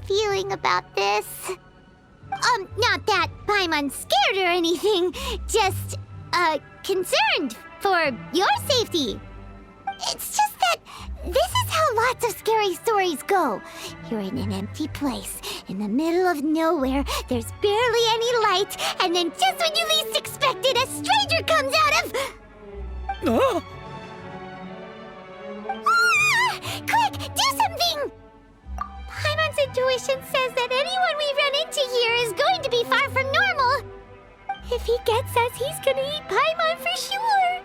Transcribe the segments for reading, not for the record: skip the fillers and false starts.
feeling about this. Not that Paimon's scared or anything, just, concerned for your safety. It's just that this is how lots of scary stories go. You're in an empty place, in the middle of nowhere, there's barely any light, and then just when you least expect it, a stranger comes out of... Oh! Ah! Quick, do something! Paimon's intuition says that anyone we run into here is going to be far from normal. If he gets us, he's gonna eat Paimon for sure.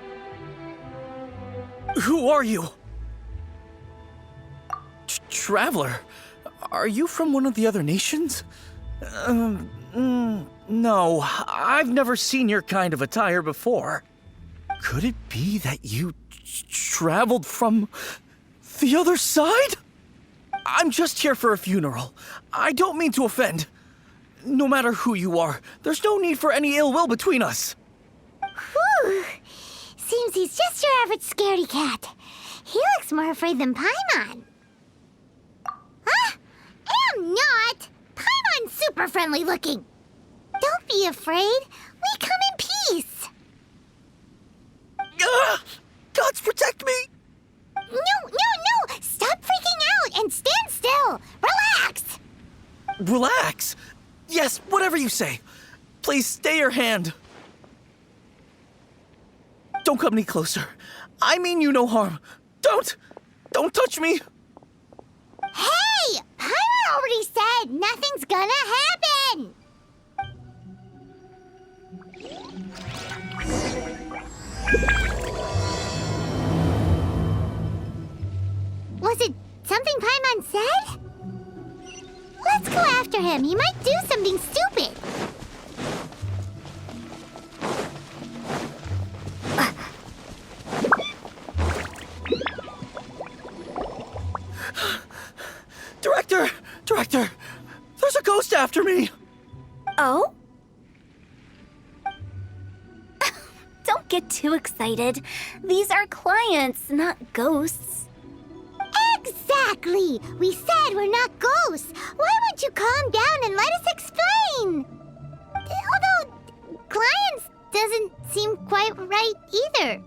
Who are you? Traveler, are you from one of the other nations? No, I've never seen your kind of attire before. Could it be that you traveled from the other side? I'm just here for a funeral. I don't mean to offend. No matter who you are, there's no need for any ill will between us. Whew. Seems he's just your average scaredy cat. He looks more afraid than Paimon. Huh? I'm not! Paimon's super friendly looking. Don't be afraid. We come in peace. Gods protect me! No! Stop freaking out and stand still. Relax! Relax? Yes, whatever you say. Please stay your hand. Don't come any closer. I mean you no harm. Don't touch me. Hey! Paimon already said nothing's gonna happen! Was it something Paimon said? Let's go after him. He might do something stupid. Director, there's a ghost after me. Oh? Don't get too excited. These are clients, not ghosts. Exactly! We said we're not ghosts. Why won't you calm down and let us explain? Although, clients doesn't seem quite right either.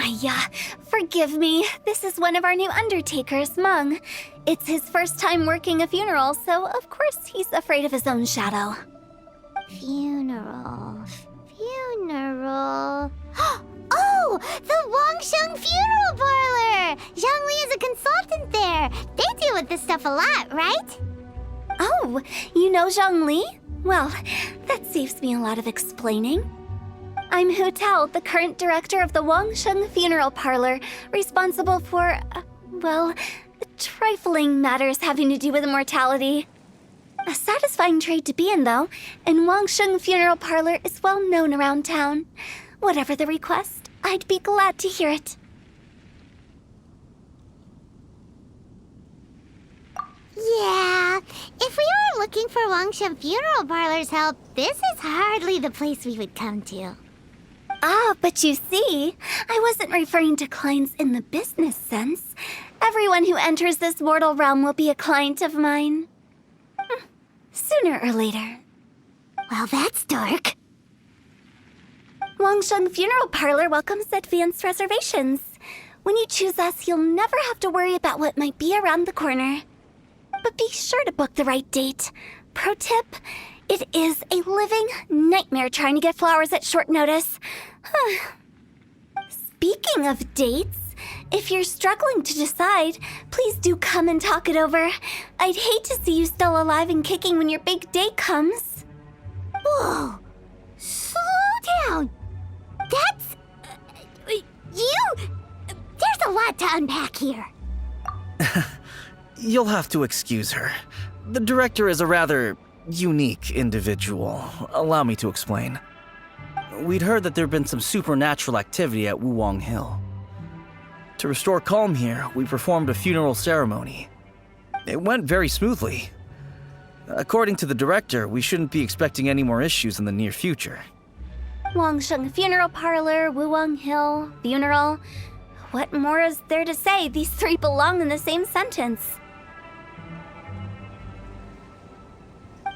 Yeah, forgive me. This is one of our new undertakers, Mung. It's his first time working a funeral, so of course he's afraid of his own shadow. Funeral. Oh! The Wangsheng Funeral Parlor! Zhongli is a consultant there. They deal with this stuff a lot, right? Oh, you know Zhongli? Well, that saves me a lot of explaining. I'm Hu Tao, the current director of the Wangsheng Funeral Parlor, responsible for, trifling matters having to do with immortality. A satisfying trade to be in, though, and Wangsheng Funeral Parlor is well known around town. Whatever the request, I'd be glad to hear it. Yeah, if we were looking for Wangsheng Funeral Parlor's help, this is hardly the place we would come to. Ah, but you see, I wasn't referring to clients in the business sense. Everyone who enters this mortal realm will be a client of mine. Sooner or later. Well, that's dark. Wangsheng Funeral Parlor welcomes advanced reservations. When you choose us, you'll never have to worry about what might be around the corner. But be sure to book the right date. Pro tip, it is a living nightmare trying to get flowers at short notice. Speaking of dates, if you're struggling to decide, please do come and talk it over. I'd hate to see you still alive and kicking when your big day comes. Whoa! Slow down! That's... There's a lot to unpack here. You'll have to excuse her. The director is a rather unique individual. Allow me to explain. We'd heard that there'd been some supernatural activity at Wuwang Hill. To restore calm here, we performed a funeral ceremony. It went very smoothly. According to the director, we shouldn't be expecting any more issues in the near future. Wangsheng Funeral Parlor, Wuwang Hill, funeral. What more is there to say? These three belong in the same sentence.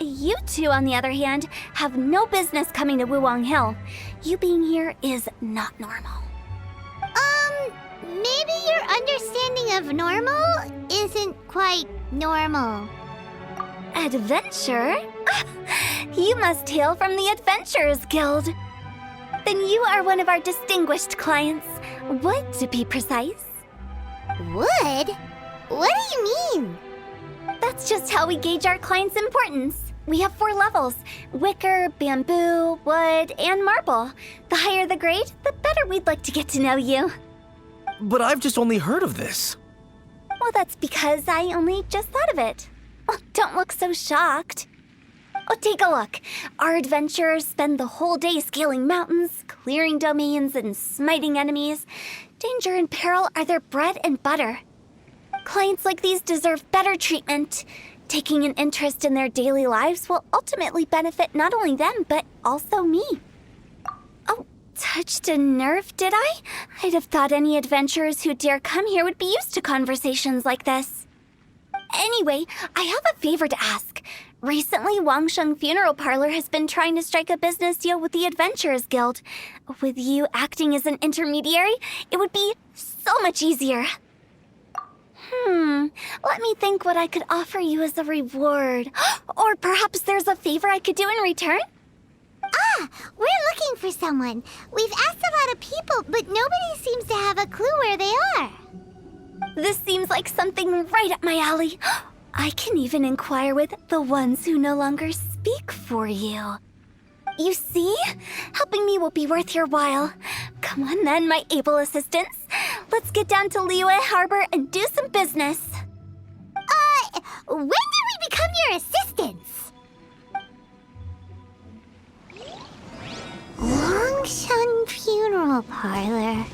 You two, on the other hand, have no business coming to Wuwang Hill. You being here is not normal. Maybe your understanding of normal isn't quite normal. Adventure? You must hail from the Adventurers Guild. Then you are one of our distinguished clients. Wood, to be precise. Wood? What do you mean? That's just how we gauge our clients' importance. We have 4 levels: wicker, bamboo, wood, and marble. The higher the grade, the better we'd like to get to know you. But I've just only heard of this. Well, that's because I only just thought of it. Oh, don't look so shocked. Oh, take a look. Our adventurers spend the whole day scaling mountains, clearing domains, and smiting enemies. Danger and peril are their bread and butter. Clients like these deserve better treatment. Taking an interest in their daily lives will ultimately benefit not only them, but also me. Oh, touched a nerve, did I? I'd have thought any adventurers who dare come here would be used to conversations like this. Anyway, I have a favor to ask. Recently, Wangsheng Funeral Parlor has been trying to strike a business deal with the Adventurers Guild. With you acting as an intermediary, it would be so much easier. Let me think what I could offer you as a reward. Or perhaps there's a favor I could do in return? We're looking for someone. We've asked a lot of people, but nobody seems to have a clue where they are. This seems like something right up my alley. I can even inquire with the ones who no longer speak for you. You see? Helping me will be worth your while. Come on then, my able assistants. Let's get down to Liyue Harbor and do some business. When did we become your assistants? Longshun Funeral Parlor.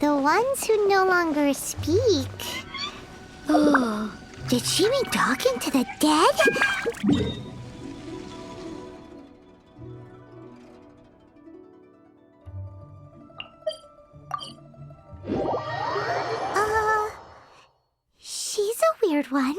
The ones who no longer speak. Oh, did she mean talking to the dead? She's a weird one.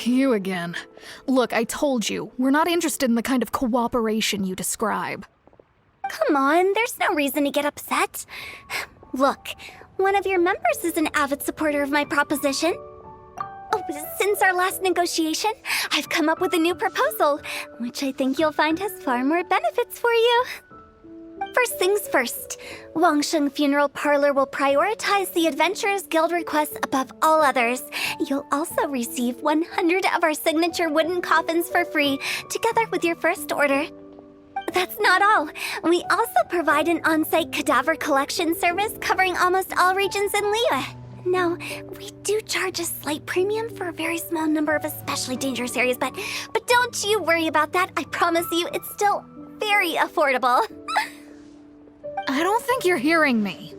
You again. Look, I told you, we're not interested in the kind of cooperation you describe. Come on, there's no reason to get upset. Look, one of your members is an avid supporter of my proposition. Oh, since our last negotiation, I've come up with a new proposal, which I think you'll find has far more benefits for you. First things first, Wangsheng Funeral Parlor will prioritize the Adventurers Guild requests above all others. You'll also receive 100 of our signature wooden coffins for free, together with your first order. That's not all. We also provide an on-site cadaver collection service covering almost all regions in Liyue. Now, we do charge a slight premium for a very small number of especially dangerous areas, but don't you worry about that. I promise you, it's still very affordable. I don't think you're hearing me.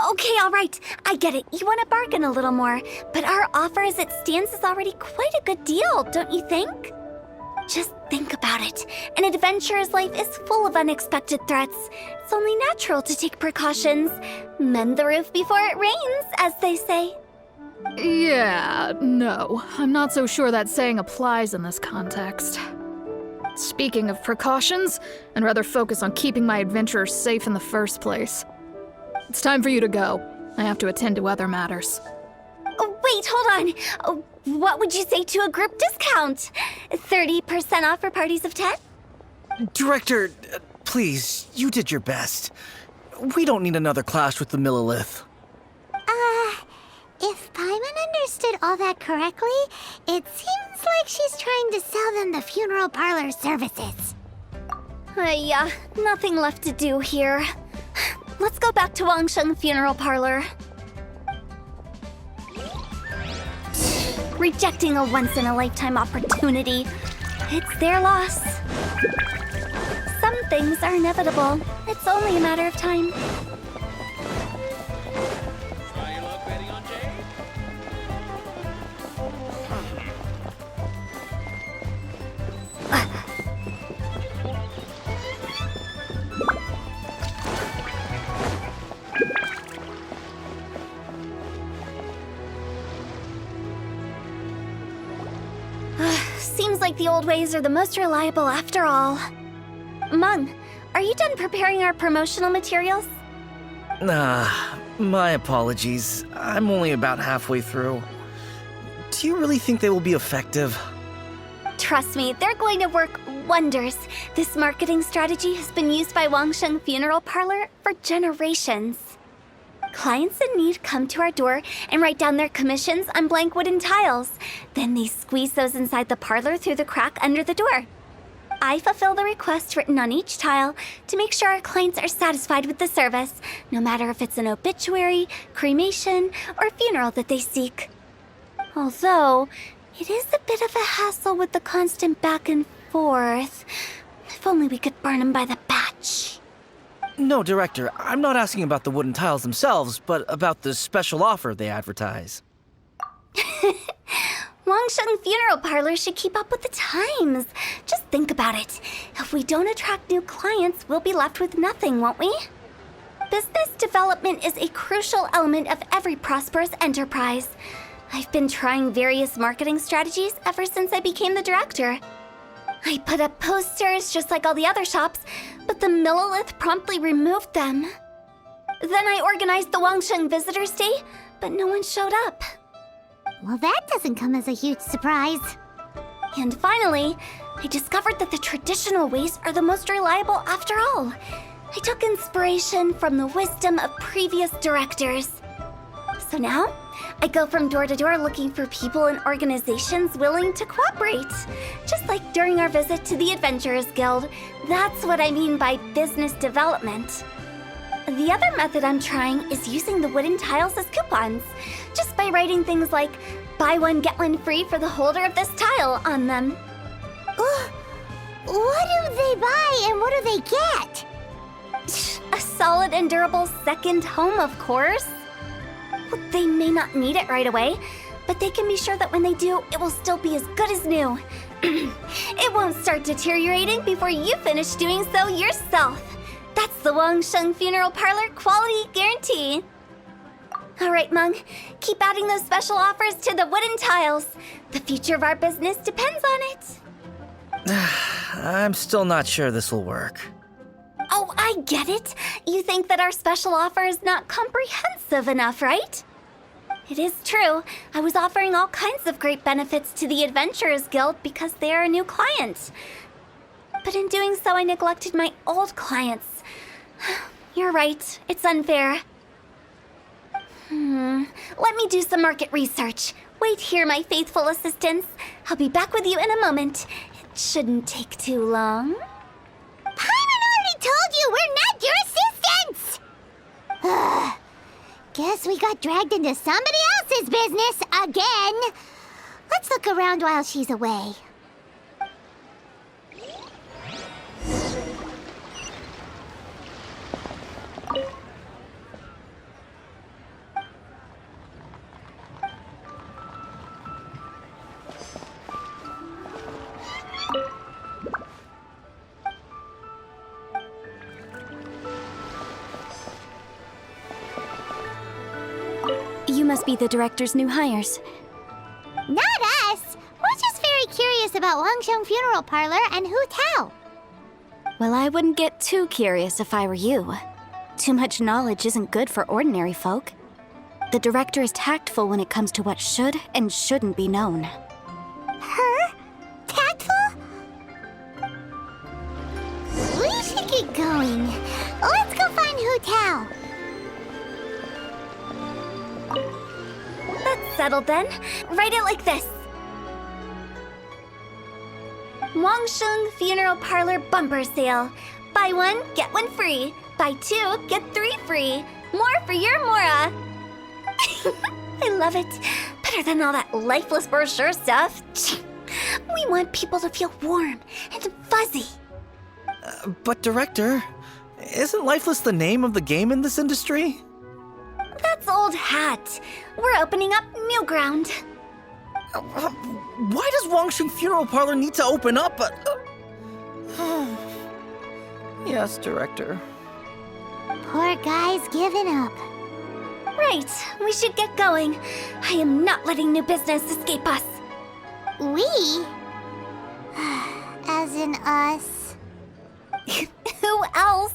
Okay, all right. I get it. You want to bargain a little more, but our offer as it stands is already quite a good deal, don't you think? Just think about it. An adventurer's life is full of unexpected threats. It's only natural to take precautions. Mend the roof before it rains, as they say. Yeah, no. I'm not so sure that saying applies in this context. Speaking of precautions, I'd rather focus on keeping my adventurers safe in the first place. It's time for you to go. I have to attend to other matters. Oh, wait, hold on. Oh, what would you say to a group discount? 30% off for parties of 10? Director, please, you did your best. We don't need another clash with the Millilith. If Paimon understood all that correctly, it seems like she's trying to sell them the funeral parlor services. Yeah, nothing left to do here. let's go back to Wangsheng Funeral Parlor. Rejecting a once-in-a-lifetime opportunity. It's their loss. Some things are inevitable. It's only a matter of time. Seems like the old ways are the most reliable after all. Mung, are you done preparing our promotional materials? My apologies. I'm only about halfway through. Do you really think they will be effective? Trust me, they're going to work wonders. This marketing strategy has been used by Wangsheng Funeral Parlor for generations. Clients in need come to our door and write down their commissions on blank wooden tiles. Then they squeeze those inside the parlor through the crack under the door. I fulfill the request written on each tile to make sure our clients are satisfied with the service, no matter if it's an obituary, cremation, or funeral that they seek. Although, it is a bit of a hassle with the constant back and forth. If only we could burn them by the batch. No, Director, I'm not asking about the wooden tiles themselves, but about the special offer they advertise. Wangsheng Funeral Parlor should keep up with the times. Just think about it. If we don't attract new clients, we'll be left with nothing, won't we? Business development is a crucial element of every prosperous enterprise. I've been trying various marketing strategies ever since I became the director. I put up posters just like all the other shops, but the Millilith promptly removed them. Then I organized the Wangsheng Visitors Day, but no one showed up. Well, that doesn't come as a huge surprise. And finally, I discovered that the traditional ways are the most reliable after all. I took inspiration from the wisdom of previous directors. So now, I go from door to door looking for people and organizations willing to cooperate. Just like during our visit to the Adventurers Guild. That's what I mean by business development. The other method I'm trying is using the wooden tiles as coupons. Just by writing things like, buy one, get one free for the holder of this tile on them. What do they buy and what do they get? A solid and durable second home, of course. Well, they may not need it right away, but they can be sure that when they do, it will still be as good as new. It won't start deteriorating before you finish doing so yourself. That's the Wangsheng Funeral Parlor quality guarantee. All right, Mung, keep adding those special offers to the wooden tiles. The future of our business depends on it. I'm still not sure this will work. Oh, I get it. You think that our special offer is not comprehensive enough, right? It is true. I was offering all kinds of great benefits to the Adventurers Guild because they are a new client. But in doing so, I neglected my old clients. You're right. It's unfair. Let me do some market research. Wait here, my faithful assistants. I'll be back with you in a moment. It shouldn't take too long. Paimon already told you we're not your assistants! Guess we got dragged into somebody else's business again. Let's look around while she's away. You must be the director's new hires. Not us! We're just very curious about Wangsheng Funeral Parlor and Hu Tao. Well, I wouldn't get too curious if I were you. Too much knowledge isn't good for ordinary folk. The director is tactful when it comes to what should and shouldn't be known. Her? Tactful? We should get going. Let's go find Hu Tao. That's settled then. Write it like this. Wangsheng Funeral Parlor Bumper Sale. Buy one, get one free. Buy 2, get 3 free. More for your Mora. I love it. Better than all that lifeless brochure stuff. We want people to feel warm and fuzzy. But Director, isn't Lifeless the name of the game in this industry? That's old hat. We're opening up new ground. Why does Wangsheng Funeral Parlor need to open up? Yes, Director. Poor guy's giving up. Right, we should get going. I am not letting new business escape us. We? As in us. Who else?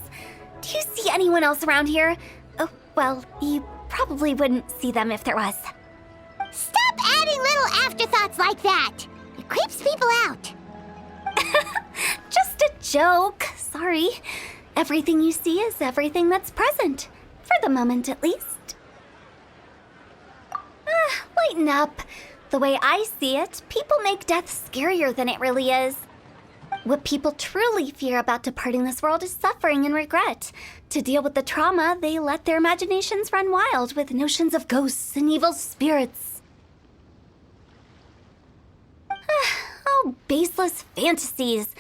Do you see anyone else around here? Oh, well, you probably wouldn't see them if there was. Stop adding little afterthoughts like that. It creeps people out. Just a joke. Sorry. Everything you see is everything that's present. For the moment, at least. Lighten up. The way I see it, people make death scarier than it really is. What people truly fear about departing this world is suffering and regret. To deal with the trauma, they let their imaginations run wild with notions of ghosts and evil spirits. Oh, baseless fantasies.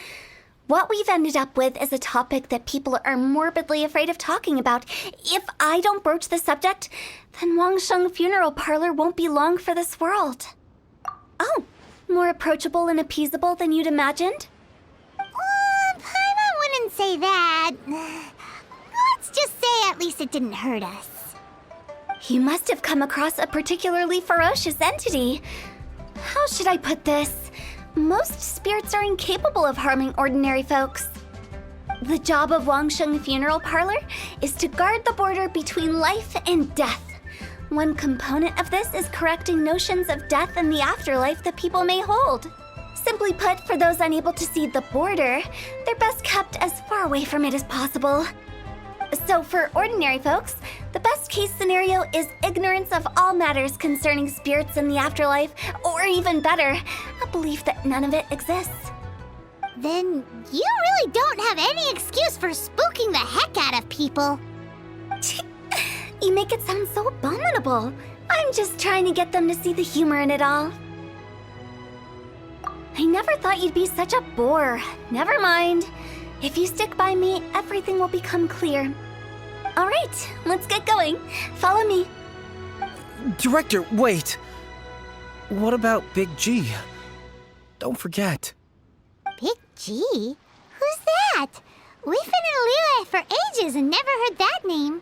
What we've ended up with is a topic that people are morbidly afraid of talking about. If I don't broach the subject, then Wangsheng Funeral Parlor won't be long for this world. Oh, more approachable and appeasable than you'd imagined? Paimon wouldn't say that. Let's just say at least it didn't hurt us. You must have come across a particularly ferocious entity. How should I put this? Most spirits are incapable of harming ordinary folks. The job of Wangsheng Funeral Parlor is to guard the border between life and death. One component of this is correcting notions of death and the afterlife that people may hold. Simply put, for those unable to see the border, they're best kept as far away from it as possible. So for ordinary folks, the best case scenario is ignorance of all matters concerning spirits in the afterlife, or even better, a belief that none of it exists. Then you really don't have any excuse for spooking the heck out of people. You make it sound so abominable. I'm just trying to get them to see the humor in it all. I never thought you'd be such a bore. Never mind. If you stick by me, everything will become clear. All right, let's get going. Follow me. Director, wait. What about Big G? Don't forget. Big G? Who's that? We've been in Liyue for ages and never heard that name.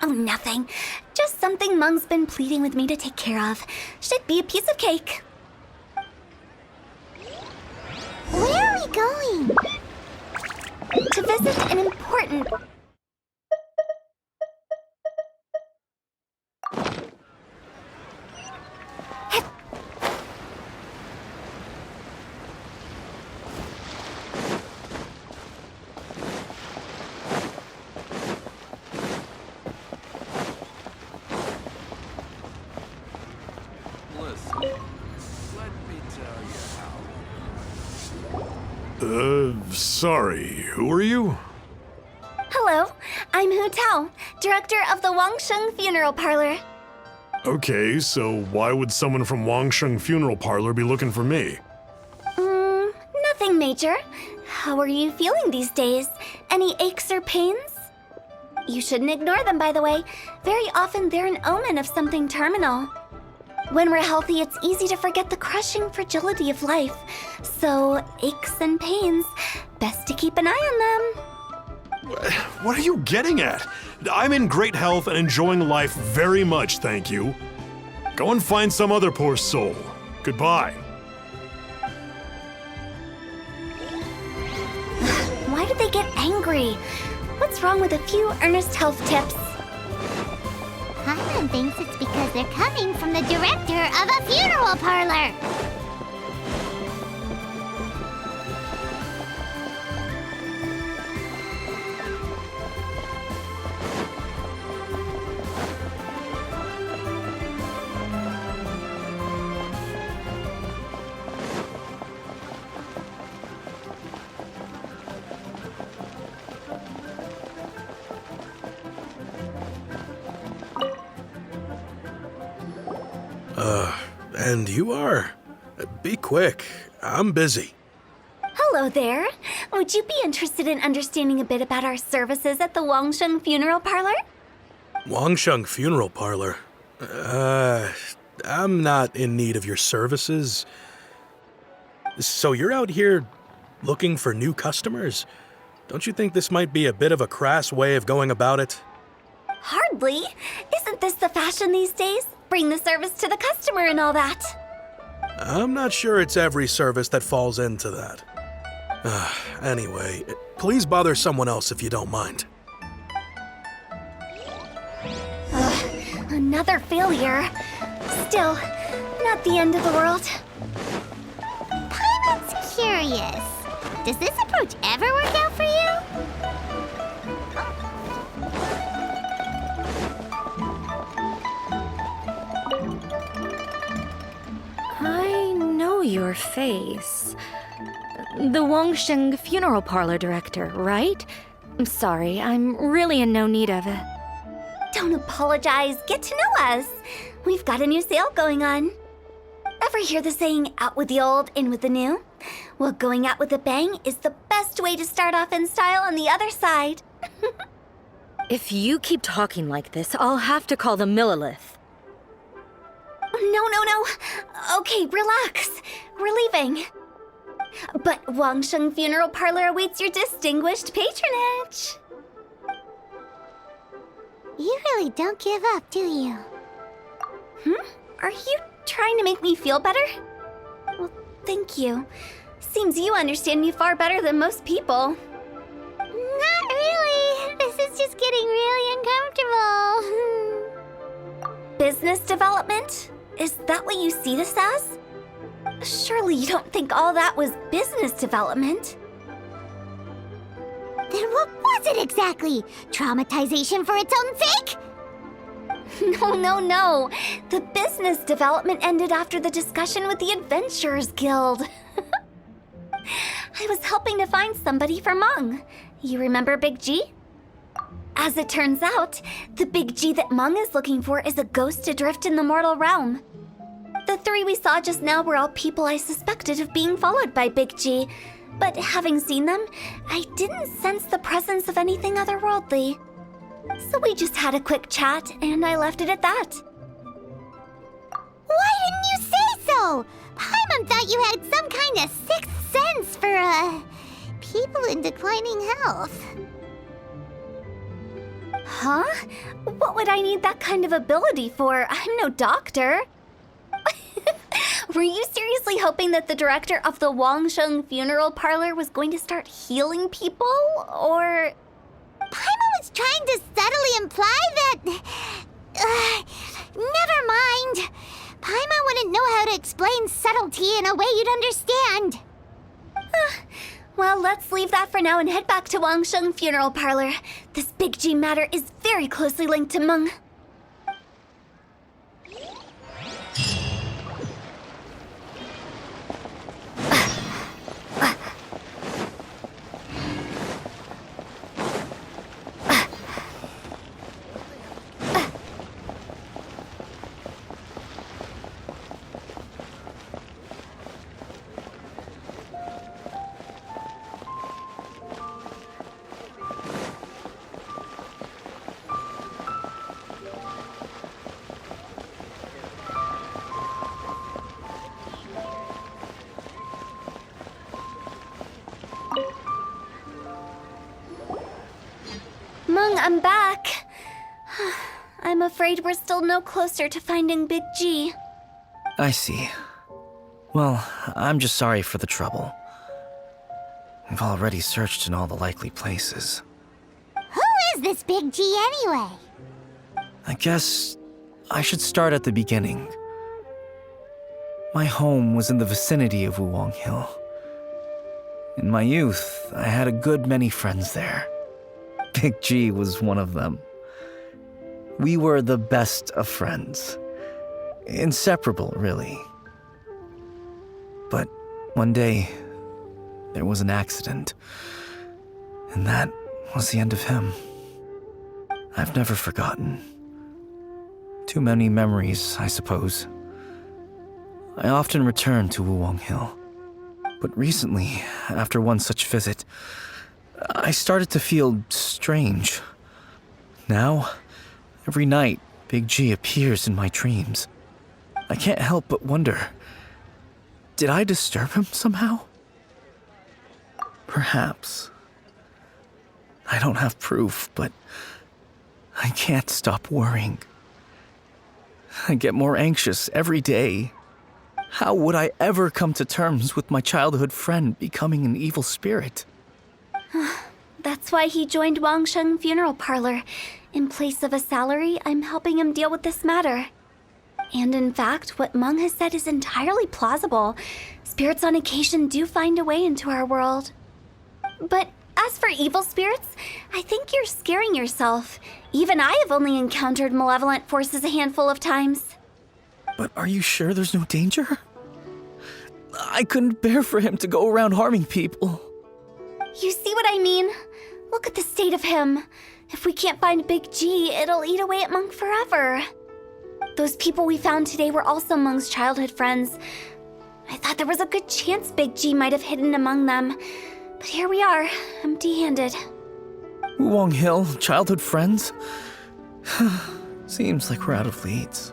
Oh, nothing. Just something Mung's been pleading with me to take care of. Should be a piece of cake. Where are we going? To visit an important... Listen, let me tell you how. Sorry, who are you? Hello, I'm Hu Tao, director of the Wangsheng Funeral Parlor. Okay, so why would someone from Wangsheng Funeral Parlor be looking for me? Nothing major. How are you feeling these days? Any aches or pains? You shouldn't ignore them, by the way. Very often they're an omen of something terminal. When we're healthy, it's easy to forget the crushing fragility of life. So, aches and pains, best to keep an eye on them. What are you getting at? I'm in great health and enjoying life very much, thank you. Go and find some other poor soul. Goodbye. Why do they get angry? What's wrong with a few earnest health tips? Paimon thinks it's because they're coming from the director of a funeral parlor. And you are. Be quick. I'm busy. Hello there. Would you be interested in understanding a bit about our services at the Wangsheng Funeral Parlor? Wangsheng Funeral Parlor? I'm not in need of your services. So you're out here looking for new customers? Don't you think this might be a bit of a crass way of going about it? Hardly. Isn't this the fashion these days? Bring the service to the customer and all that. I'm not sure it's every service that falls into that. Anyway, please bother someone else if you don't mind. Another failure. Still, not the end of the world. Paimon's curious. Does this approach ever work out for you? I know your face. The Wangsheng Funeral Parlor director, right? I'm sorry, I'm really in no need of it. Don't apologize. Get to know us. We've got a new sale going on. Ever hear the saying, out with the old, in with the new? Well, going out with a bang is the best way to start off in style on the other side. If you keep talking like this, I'll have to call the Millilith. No. Okay, relax. We're leaving. But Wangsheng Funeral Parlor awaits your distinguished patronage. You really don't give up, do you? Are you trying to make me feel better? Well, thank you. Seems you understand me far better than most people. Not really. This is just getting really uncomfortable. Business development? Is that what you see this as? Surely you don't think all that was business development. Then what was it exactly? Traumatization for its own sake? No. The business development ended after the discussion with the Adventurers Guild. I was helping to find somebody for Meng. You remember Big G? As it turns out, the Big G that Meng is looking for is a ghost adrift in the mortal realm. The three we saw just now were all people I suspected of being followed by Big G, but having seen them, I didn't sense the presence of anything otherworldly. So we just had a quick chat, and I left it at that. Why didn't you say so? Paimon thought you had some kind of sixth sense for, people in declining health. Huh? What would I need that kind of ability for? I'm no doctor. Were you seriously hoping that the director of the Wangsheng Funeral Parlor was going to start healing people, or...? Paimon was trying to subtly imply that... never mind. Paimon wouldn't know how to explain subtlety in a way you'd understand. Well, let's leave that for now and head back to Wangsheng Funeral Parlor. This Big G matter is very closely linked to Meng. Meng, I'm back. I'm afraid we're still no closer to finding Big G. I see. Well, I'm just sorry for the trouble. We've already searched in all the likely places. Who is this Big G anyway? I guess I should start at the beginning. My home was in the vicinity of Wuwang Hill. In my youth, I had a good many friends there. Big G was one of them. We were the best of friends. Inseparable, really. But one day, there was an accident. And that was the end of him. I've never forgotten. Too many memories, I suppose. I often return to Wuwang Hill. But recently, after one such visit, I started to feel strange. Now, every night, Big G appears in my dreams. I can't help but wonder, did I disturb him somehow? Perhaps. I don't have proof, but I can't stop worrying. I get more anxious every day. How would I ever come to terms with my childhood friend becoming an evil spirit? That's why he joined Wangsheng Funeral Parlor. In place of a salary, I'm helping him deal with this matter. And in fact, what Meng has said is entirely plausible. Spirits on occasion do find a way into our world. But as for evil spirits, I think you're scaring yourself. Even I have only encountered malevolent forces a handful of times. But are you sure there's no danger? I couldn't bear for him to go around harming people. You see what I mean? Look at the state of him. If we can't find Big G, it'll eat away at Monk forever. Those people we found today were also Monk's childhood friends. I thought there was a good chance Big G might have hidden among them. But here we are, empty-handed. Wuwang Hill, childhood friends? Seems like we're out of leads.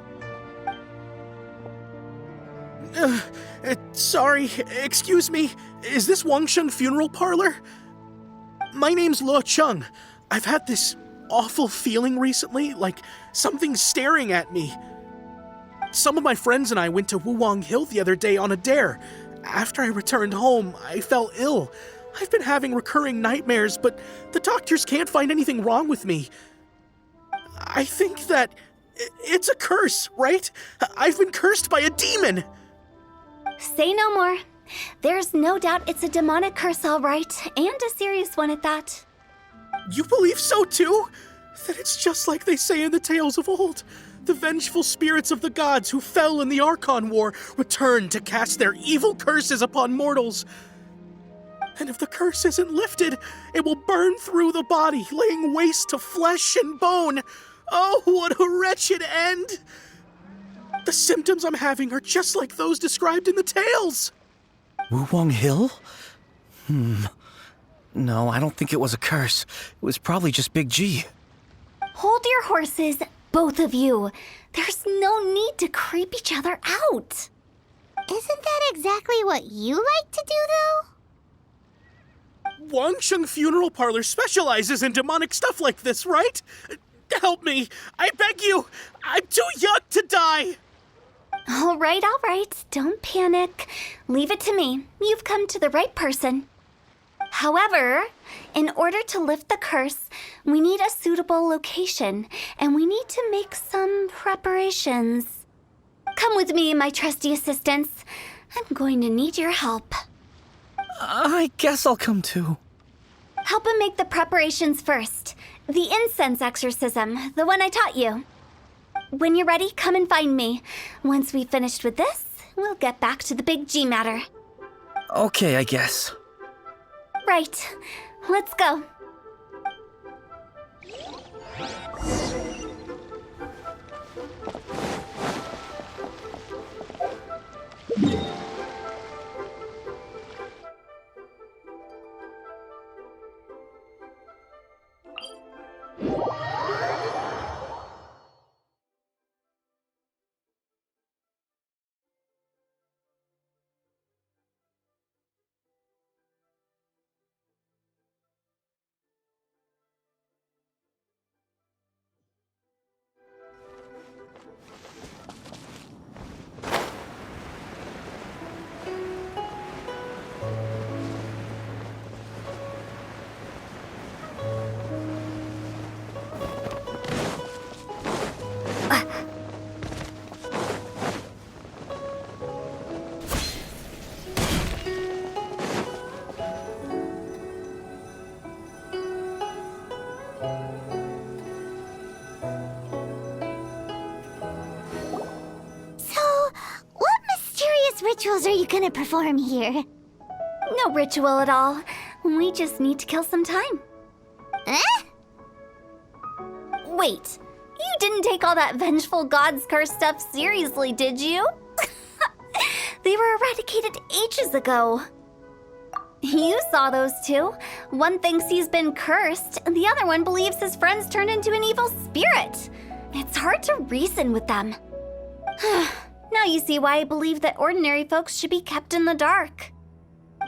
Sorry, excuse me. Is this Wangsheng Funeral Parlor? My name's Luo Chung. I've had this awful feeling recently, like something's staring at me. Some of my friends and I went to Wuwang Hill the other day on a dare. After I returned home, I fell ill. I've been having recurring nightmares, but the doctors can't find anything wrong with me. I think that it's a curse, right? I've been cursed by a demon. Say no more. There's no doubt it's a demonic curse, all right, and a serious one at that. You believe so too? Then it's just like they say in the tales of old. The vengeful spirits of the gods who fell in the Archon War return to cast their evil curses upon mortals. And if the curse isn't lifted, it will burn through the body, laying waste to flesh and bone. Oh, what a wretched end! The symptoms I'm having are just like those described in the tales. Wuwang Hill? No, I don't think it was a curse. It was probably just Big G. Hold your horses, both of you. There's no need to creep each other out. Isn't that exactly what you like to do, though? Wangsheng Funeral Parlor specializes in demonic stuff like this, right? Help me. I beg you. I'm too young to die. All right. Don't panic. Leave it to me. You've come to the right person. However, in order to lift the curse, we need a suitable location, and we need to make some preparations. Come with me, my trusty assistants. I'm going to need your help. I guess I'll come too. Help him make the preparations first. The incense exorcism, the one I taught you. When you're ready, come and find me. Once we've finished with this, we'll get back to the Big G matter. Okay, I guess. Right. Let's go. Rituals are you gonna perform here? No ritual at all. We just need to kill some time. Eh? Wait, you didn't take all that vengeful god's curse stuff seriously, did you? They were eradicated ages ago. You saw those two. One thinks he's been cursed, and the other one believes his friends turned into an evil spirit. It's hard to reason with them. Now you see why I believe that ordinary folks should be kept in the dark.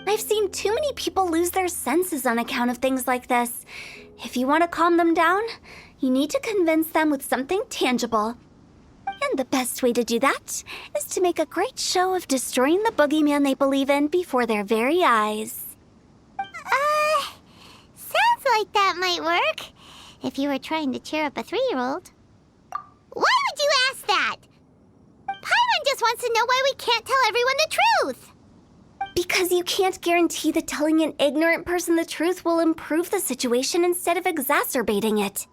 I've seen too many people lose their senses on account of things like this. If you want to calm them down, you need to convince them with something tangible. And the best way to do that is to make a great show of destroying the boogeyman they believe in before their very eyes. Sounds like that might work. If you were trying to cheer up a 3-year-old. Why would you ask that? Paimon just wants to know why we can't tell everyone the truth. Because you can't guarantee that telling an ignorant person the truth will improve the situation instead of exacerbating it.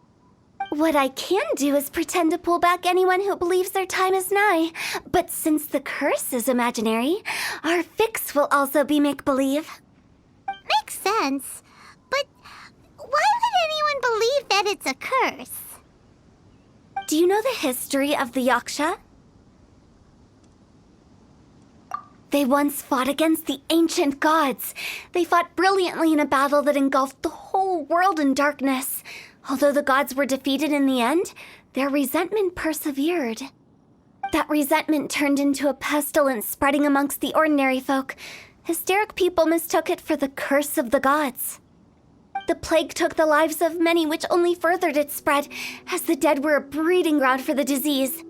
What I can do is pretend to pull back anyone who believes their time is nigh. But since the curse is imaginary, our fix will also be make-believe. Makes sense. But why would anyone believe that it's a curse? Do you know the history of the Yaksha? They once fought against the ancient gods. They fought brilliantly in a battle that engulfed the whole world in darkness. Although the gods were defeated in the end, their resentment persevered. That resentment turned into a pestilence spreading amongst the ordinary folk. Hysteric people mistook it for the curse of the gods. The plague took the lives of many, which only furthered its spread, as the dead were a breeding ground for the disease.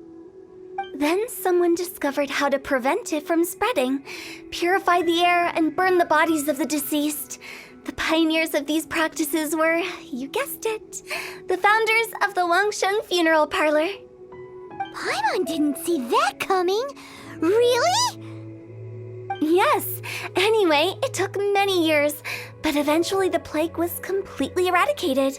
Then someone discovered how to prevent it from spreading, purify the air, and burn the bodies of the deceased. The pioneers of these practices were, you guessed it, the founders of the Wangsheng Funeral Parlor. Paimon didn't see that coming. Really? Yes. Anyway, it took many years, but eventually the plague was completely eradicated.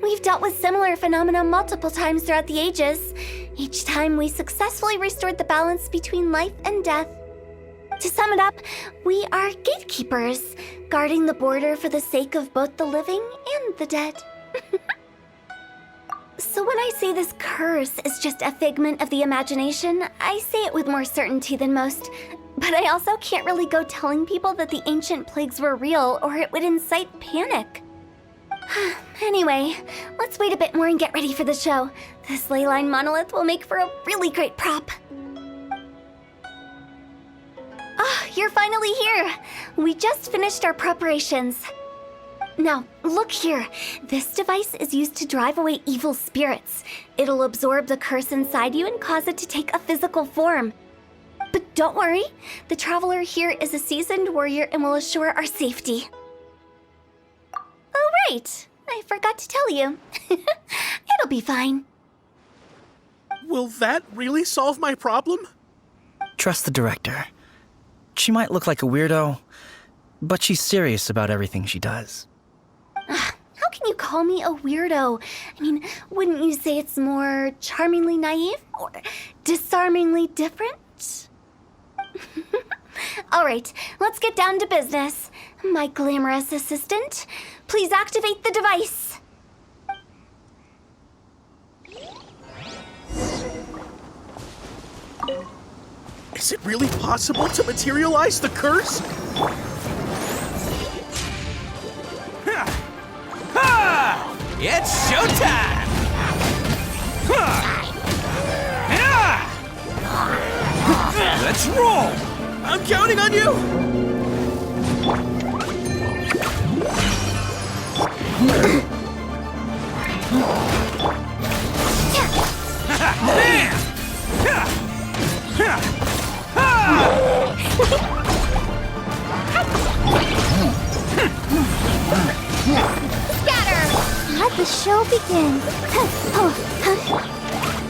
We've dealt with similar phenomena multiple times throughout the ages. Each time we successfully restored the balance between life and death. To sum it up, we are gatekeepers, guarding the border for the sake of both the living and the dead. So when I say this curse is just a figment of the imagination, I say it with more certainty than most. But I also can't really go telling people that the ancient plagues were real, or it would incite panic. Anyway, let's wait a bit more and get ready for the show. This leyline monolith will make for a really great prop. You're finally here! We just finished our preparations. Now, look here. This device is used to drive away evil spirits. It'll absorb the curse inside you and cause it to take a physical form. But don't worry, the traveler here is a seasoned warrior and will assure our safety. Oh, right. I forgot to tell you. It'll be fine. Will that really solve my problem? Trust the director. She might look like a weirdo, but she's serious about everything she does. How can you call me a weirdo? I mean, wouldn't you say it's more charmingly naive or disarmingly different? All right, let's get down to business. My glamorous assistant, please activate the device. Is it really possible to materialize the curse? It's showtime! Let's roll! I'm counting on you! Scatter! Let the show begin.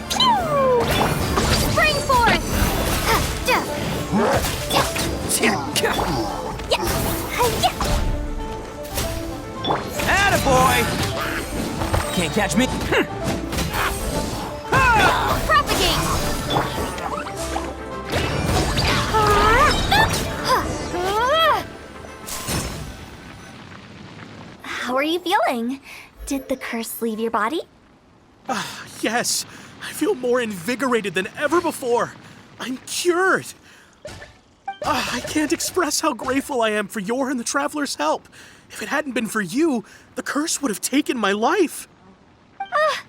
Pew! Spring forth! Attaboy! Can't catch me. Propagate! How are you feeling? Did the curse leave your body? Yes, I feel more invigorated than ever before. I'm cured. I can't express how grateful I am for your and the Traveler's help. If it hadn't been for you, the curse would have taken my life.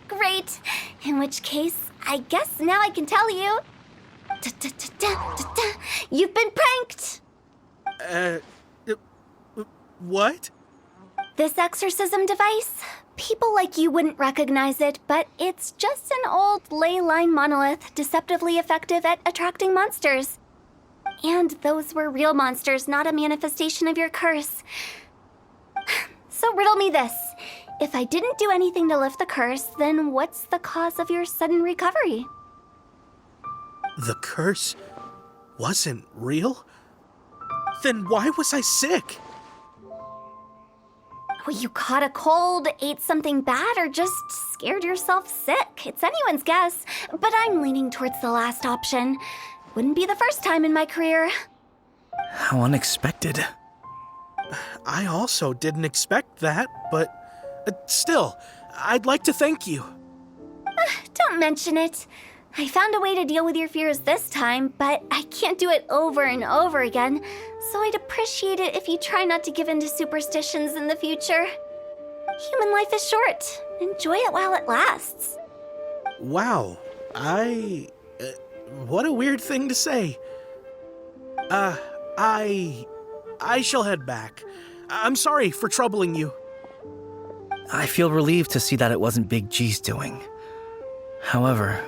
Great. In which case, I guess now I can tell you. You've been pranked! What? This exorcism device, people like you wouldn't recognize it, but it's just an old ley line monolith deceptively effective at attracting monsters. And those were real monsters, not a manifestation of your curse. So riddle me this. If I didn't do anything to lift the curse, then what's the cause of your sudden recovery? The curse wasn't real? Then why was I sick? Well, you caught a cold, ate something bad, or just scared yourself sick. It's anyone's guess, but I'm leaning towards the last option. Wouldn't be the first time in my career. How unexpected. I also didn't expect that, but still, I'd like to thank you. Don't mention it. I found a way to deal with your fears this time, but I can't do it over and over again, so I'd appreciate it if you try not to give in to superstitions in the future. Human life is short. Enjoy it while it lasts. Wow, what a weird thing to say. I shall head back. I'm sorry for troubling you. I feel relieved to see that it wasn't Big G's doing. However,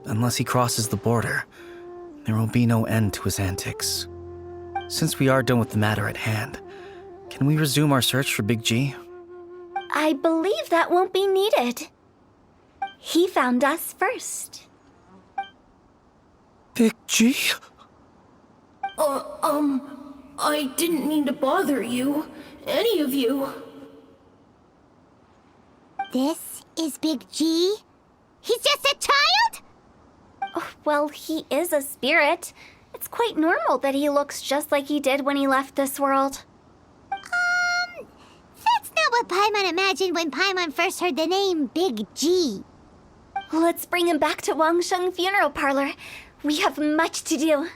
unless he crosses the border, there will be no end to his antics. Since we are done with the matter at hand, can we resume our search for Big G? I believe that won't be needed. He found us first. Big G? I didn't mean to bother you. Any of you. This is Big G? He's just a child? Oh, well, he is a spirit. It's quite normal that he looks just like he did when he left this world. That's not what Paimon imagined when Paimon first heard the name Big G. Let's bring him back to Wangsheng Funeral Parlor. We have much to do.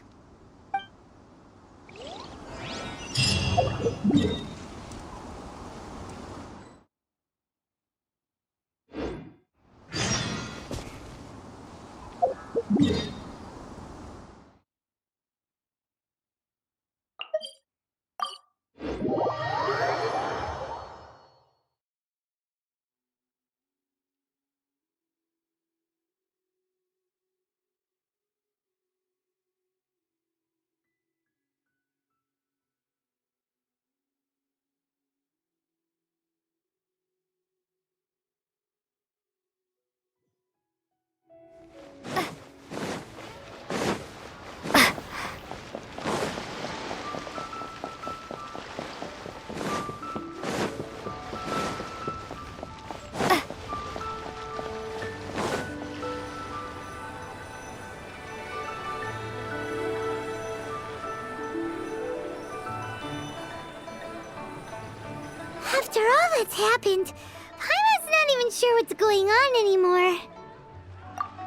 After all that's happened, Paimon's not even sure what's going on anymore.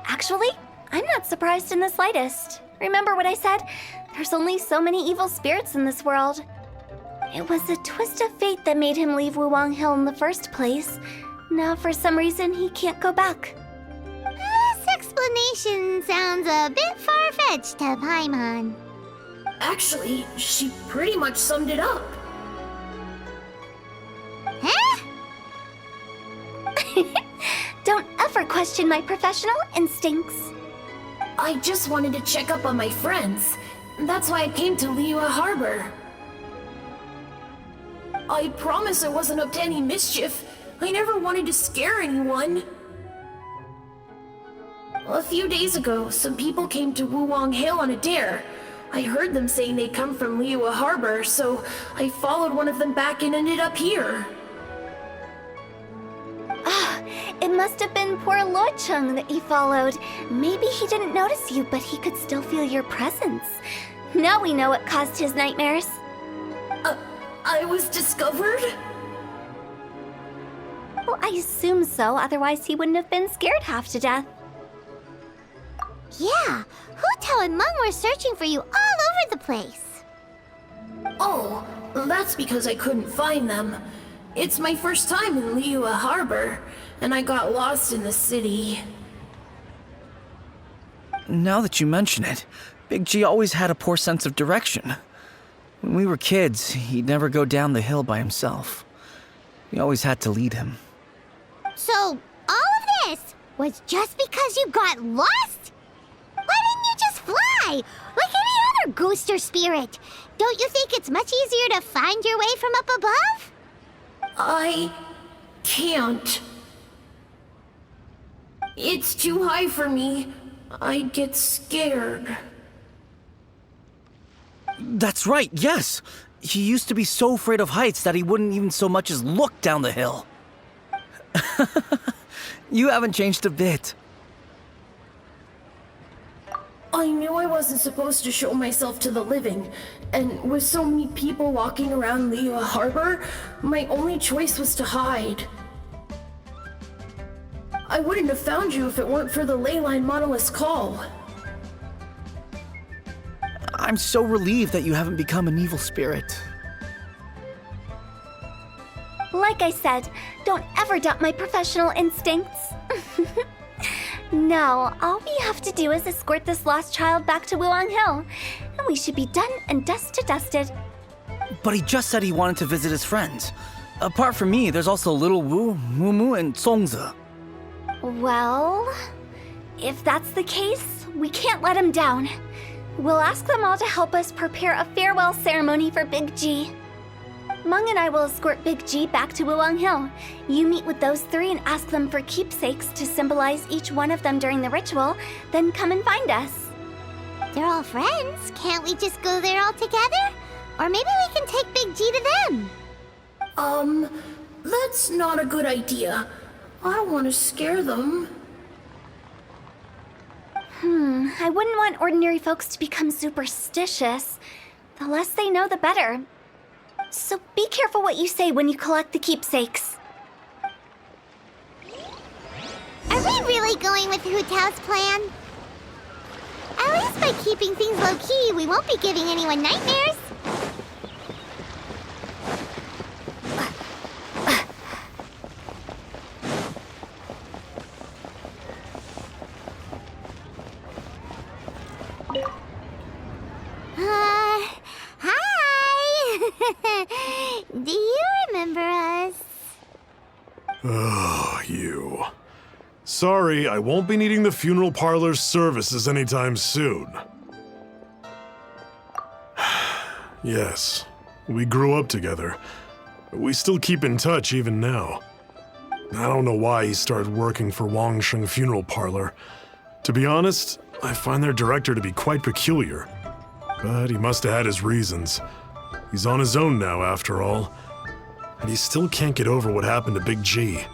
Actually, I'm not surprised in the slightest. Remember what I said? There's only so many evil spirits in this world. It was a twist of fate that made him leave Wuwang Hill in the first place. Now, for some reason, he can't go back. This explanation sounds a bit far-fetched to Paimon. Actually, she pretty much summed it up. Huh? Don't ever question my professional instincts. I just wanted to check up on my friends. That's why I came to Liyue Harbor. I promise I wasn't up to any mischief. I never wanted to scare anyone. A few days ago, some people came to Wuwang Hill on a dare. I heard them saying they'd come from Liyue Harbor, so I followed one of them back and ended up here. It must have been poor Luocheng that you followed. Maybe he didn't notice you, but he could still feel your presence. Now we know what caused his nightmares. I was discovered? Well, I assume so, otherwise he wouldn't have been scared half to death. Yeah, Hu Tao and Meng were searching for you all over the place. Oh, that's because I couldn't find them. It's my first time in Liyue Harbor, and I got lost in the city. Now that you mention it, Big G always had a poor sense of direction. When we were kids, he'd never go down the hill by himself. We always had to lead him. So, all of this was just because you got lost? Why didn't you just fly? Like any other ghost or spirit? Don't you think it's much easier to find your way from up above? I can't. It's too high for me. I'd get scared. That's right, yes! He used to be so afraid of heights that he wouldn't even so much as look down the hill. You haven't changed a bit. I knew I wasn't supposed to show myself to the living, and with so many people walking around Liyue Harbor, my only choice was to hide. I wouldn't have found you if it weren't for the Leyline Monolith's call. I'm so relieved that you haven't become an evil spirit. Like I said, don't ever doubt my professional instincts. Now, all we have to do is escort this lost child back to Wuang Hill, and we should be done and dusted. But he just said he wanted to visit his friends. Apart from me, there's also Little Wu, Mumu, and Songzi. Well, if that's the case, we can't let him down. We'll ask them all to help us prepare a farewell ceremony for Big G. Mung and I will escort Big G back to Wuang Hill. You meet with those three and ask them for keepsakes to symbolize each one of them during the ritual, then come and find us. They're all friends. Can't we just go there all together? Or maybe we can take Big G to them. That's not a good idea. I don't want to scare them. I wouldn't want ordinary folks to become superstitious. The less they know, the better. So be careful what you say when you collect the keepsakes. Are we really going with Hu Tao's plan? At least by keeping things low-key, we won't be giving anyone nightmares. Hi! Do you remember us? Oh, you. Sorry, I won't be needing the funeral parlor's services anytime soon. Yes, we grew up together. We still keep in touch even now. I don't know why he started working for Wangsheng Funeral Parlor. To be honest, I find their director to be quite peculiar. But he must have had his reasons. He's on his own now, after all. And he still can't get over what happened to Big G.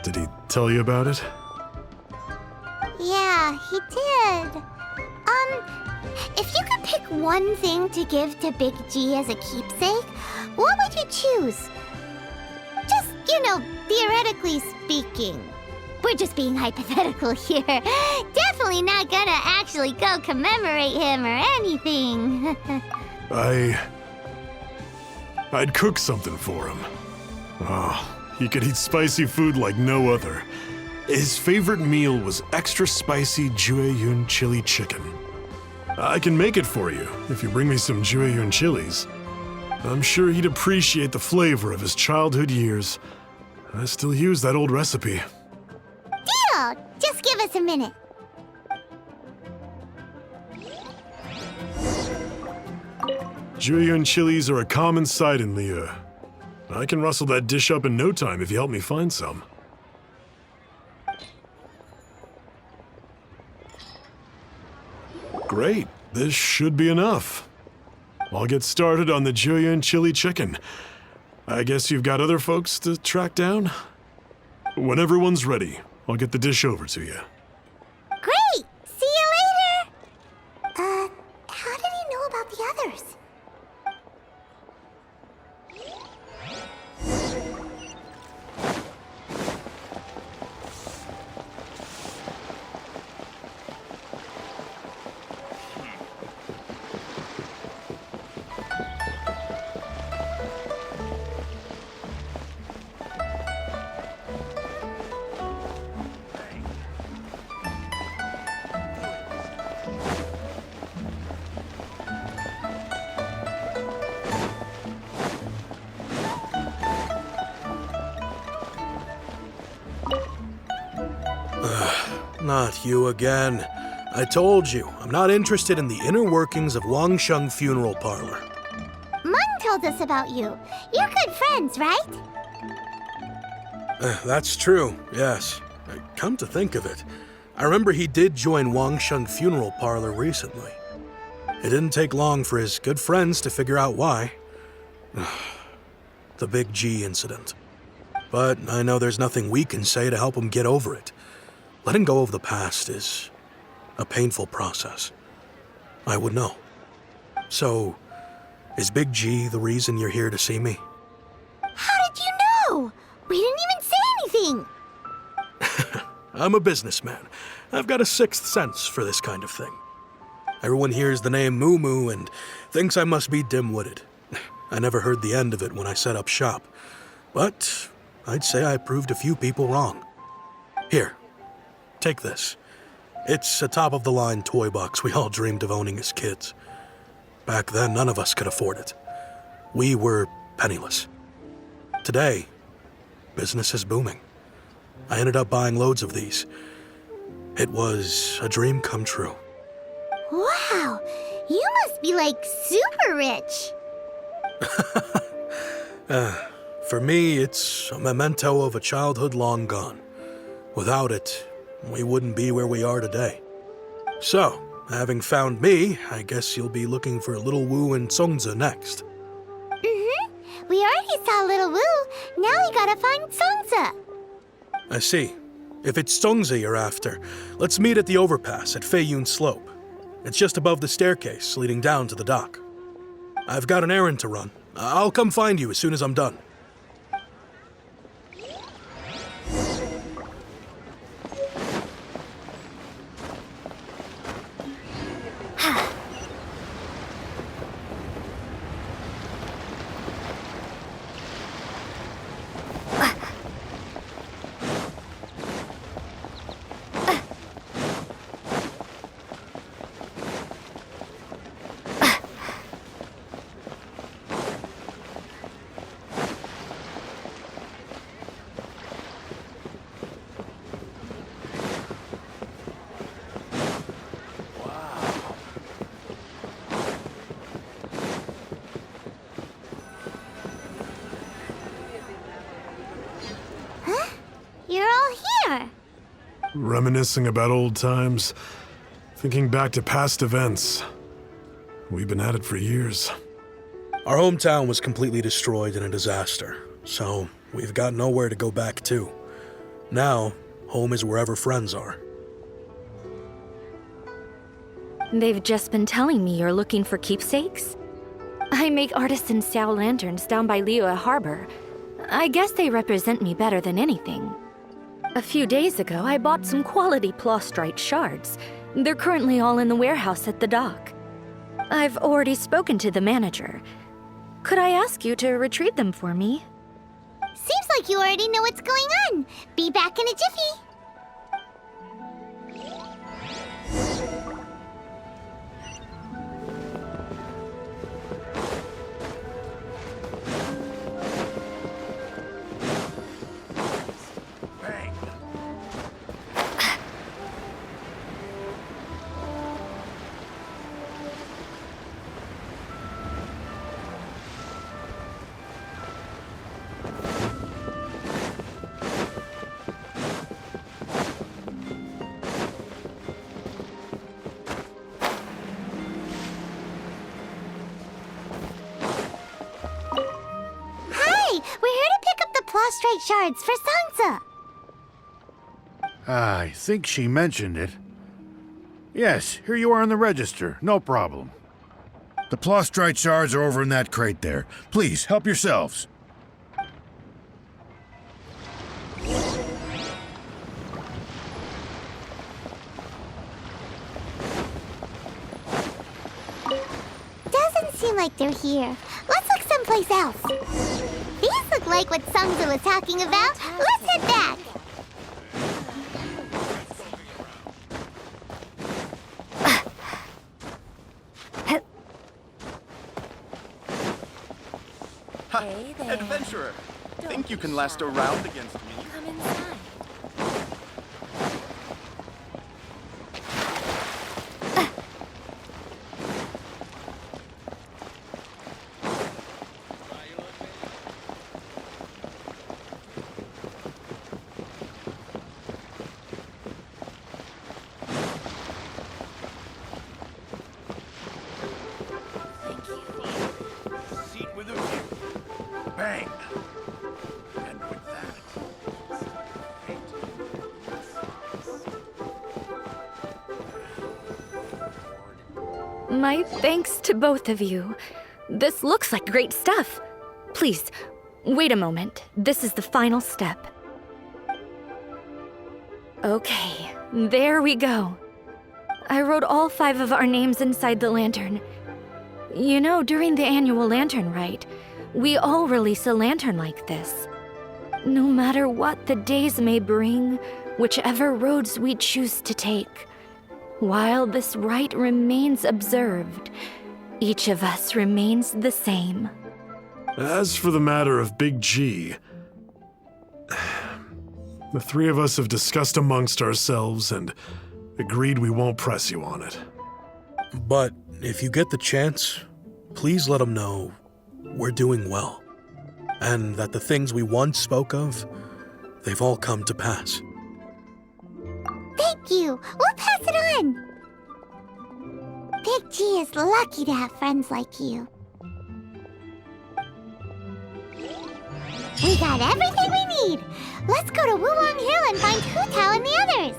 Did he tell you about it? Yeah, he did. If you could pick one thing to give to Big G as a keepsake, what would you choose? Just, theoretically speaking. We're just being hypothetical here. Definitely not gonna actually go commemorate him or anything. I'd cook something for him. Oh, he could eat spicy food like no other. His favorite meal was extra spicy Jueyun chili chicken. I can make it for you if you bring me some Jueyun chilies. I'm sure he'd appreciate the flavor of his childhood years. I still use that old recipe. Deal! Just give us a minute. Jueyun chilies are a common sight in Liyue. I can rustle that dish up in no time if you help me find some. Great, this should be enough. I'll get started on the Jueyun chili chicken. I guess you've got other folks to track down? When everyone's ready, I'll get the dish over to you. Great! See you later! How did he know about the others? Not you again. I told you, I'm not interested in the inner workings of Wangsheng Funeral Parlor. Mung told us about you. You're good friends, right? That's true, yes. Come to think of it, I remember he did join Wangsheng Funeral Parlor recently. It didn't take long for his good friends to figure out why. The Big G incident. But I know there's nothing we can say to help him get over it. Letting go of the past is a painful process. I would know. So, is Big G the reason you're here to see me? How did you know? We didn't even say anything. I'm a businessman. I've got a sixth sense for this kind of thing. Everyone hears the name Moo Moo and thinks I must be dim-witted. I never heard the end of it when I set up shop. But I'd say I proved a few people wrong. Here, take this. It's a top-of-the-line toy box we all dreamed of owning as kids. Back then, none of us could afford it. We were penniless. Today, business is booming. I ended up buying loads of these. It was a dream come true. Wow, you must be like super rich. For me, it's a memento of a childhood long gone. Without it, we wouldn't be where we are today. So, having found me, I guess you'll be looking for Little Wu and Songza next. Mm-hmm. We already saw Little Wu. Now we gotta find Songza. I see. If it's Songza you're after, let's meet at the overpass at Feiyun Slope. It's just above the staircase leading down to the dock. I've got an errand to run. I'll come find you as soon as I'm done. You're all here. Reminiscing about old times, thinking back to past events. We've been at it for years. Our hometown was completely destroyed in a disaster, so we've got nowhere to go back to. Now, home is wherever friends are. They've just been telling me you're looking for keepsakes. I make artisan Sao lanterns down by Liyue Harbor. I guess they represent me better than anything. A few days ago, I bought some quality plastrite shards. They're currently all in the warehouse at the dock. I've already spoken to the manager. Could I ask you to retrieve them for me? Seems like you already know what's going on. Be back in a jiffy. Prostrate shards for Sansa. I think she mentioned it. Yes, here you are on the register. No problem. The plastrite shards are over in that crate there. Please, help yourselves. Doesn't seem like they're here. Let's look someplace else. These look like what Sungza was talking about. Let's head back. Hey there. Adventurer! Think you can last a round against me? Come inside. bang. And with that, My thanks to both of you. This looks like great stuff. Please, wait a moment. This is the final step. Okay, there we go. I wrote all 5 of our names inside the lantern. You know, during the annual Lantern Rite, we all release a lantern like this. No matter what the days may bring, whichever roads we choose to take, while this rite remains observed, each of us remains the same. As for the matter of Big G, the 3 of us have discussed amongst ourselves and agreed we won't press you on it. But if you get the chance, please let them know we're doing well, and that the things we once spoke of, they've all come to pass. Thank you. We'll pass it on. Big G is lucky to have friends like you. We got everything we need. Let's go to Wulong Hill and find Hu Tao and the others.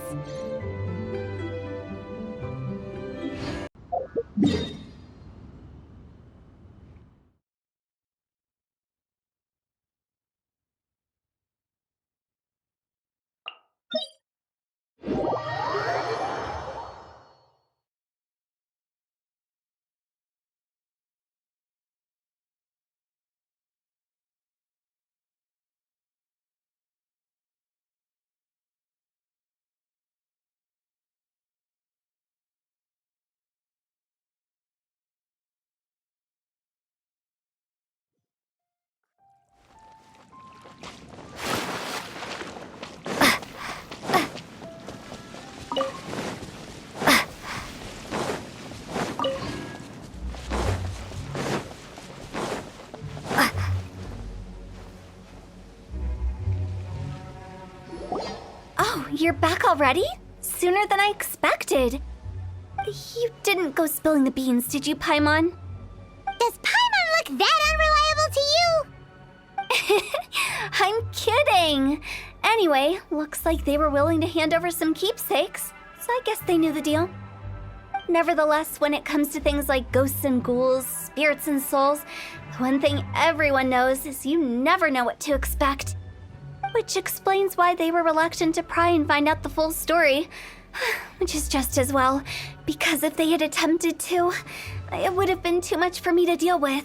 Oh, you're back already? Sooner than I expected. You didn't go spilling the beans, did you, Paimon? Does Paimon look that unreliable to you? I'm kidding. Anyway, looks like they were willing to hand over some keepsakes, so I guess they knew the deal. Nevertheless, when it comes to things like ghosts and ghouls, spirits and souls, the one thing everyone knows is you never know what to expect. Which explains why they were reluctant to pry and find out the full story. Which is just as well, because if they had attempted to, it would have been too much for me to deal with.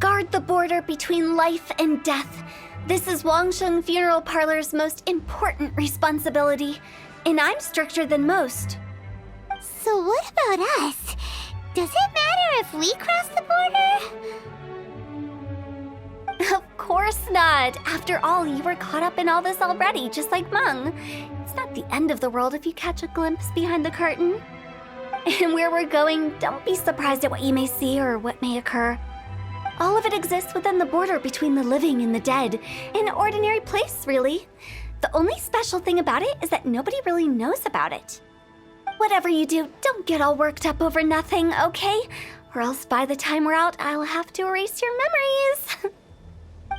Guard the border between life and death. This is Wangsheng Funeral Parlor's most important responsibility, and I'm stricter than most. So what about us? Does it matter if we cross the border? Of course not. After all, you were caught up in all this already, just like Meng. It's not the end of the world if you catch a glimpse behind the curtain. And where we're going, don't be surprised at what you may see or what may occur. All of it exists within the border between the living and the dead. An ordinary place, really. The only special thing about it is that nobody really knows about it. Whatever you do, don't get all worked up over nothing, okay? Or else by the time we're out, I'll have to erase your memories.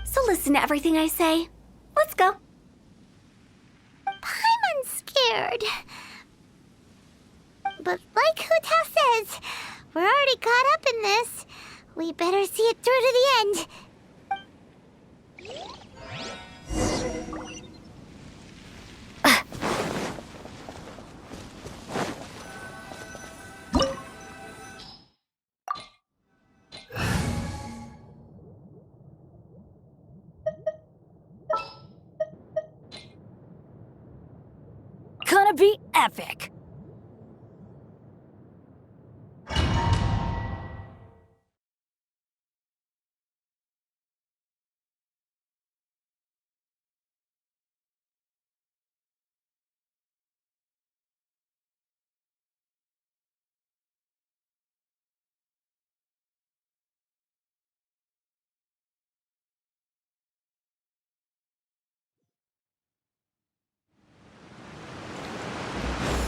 So listen to everything I say. Let's go. Paimon's scared. But like Hu Tao says, we're already caught up in this. We better see it through to the end. Gonna be epic!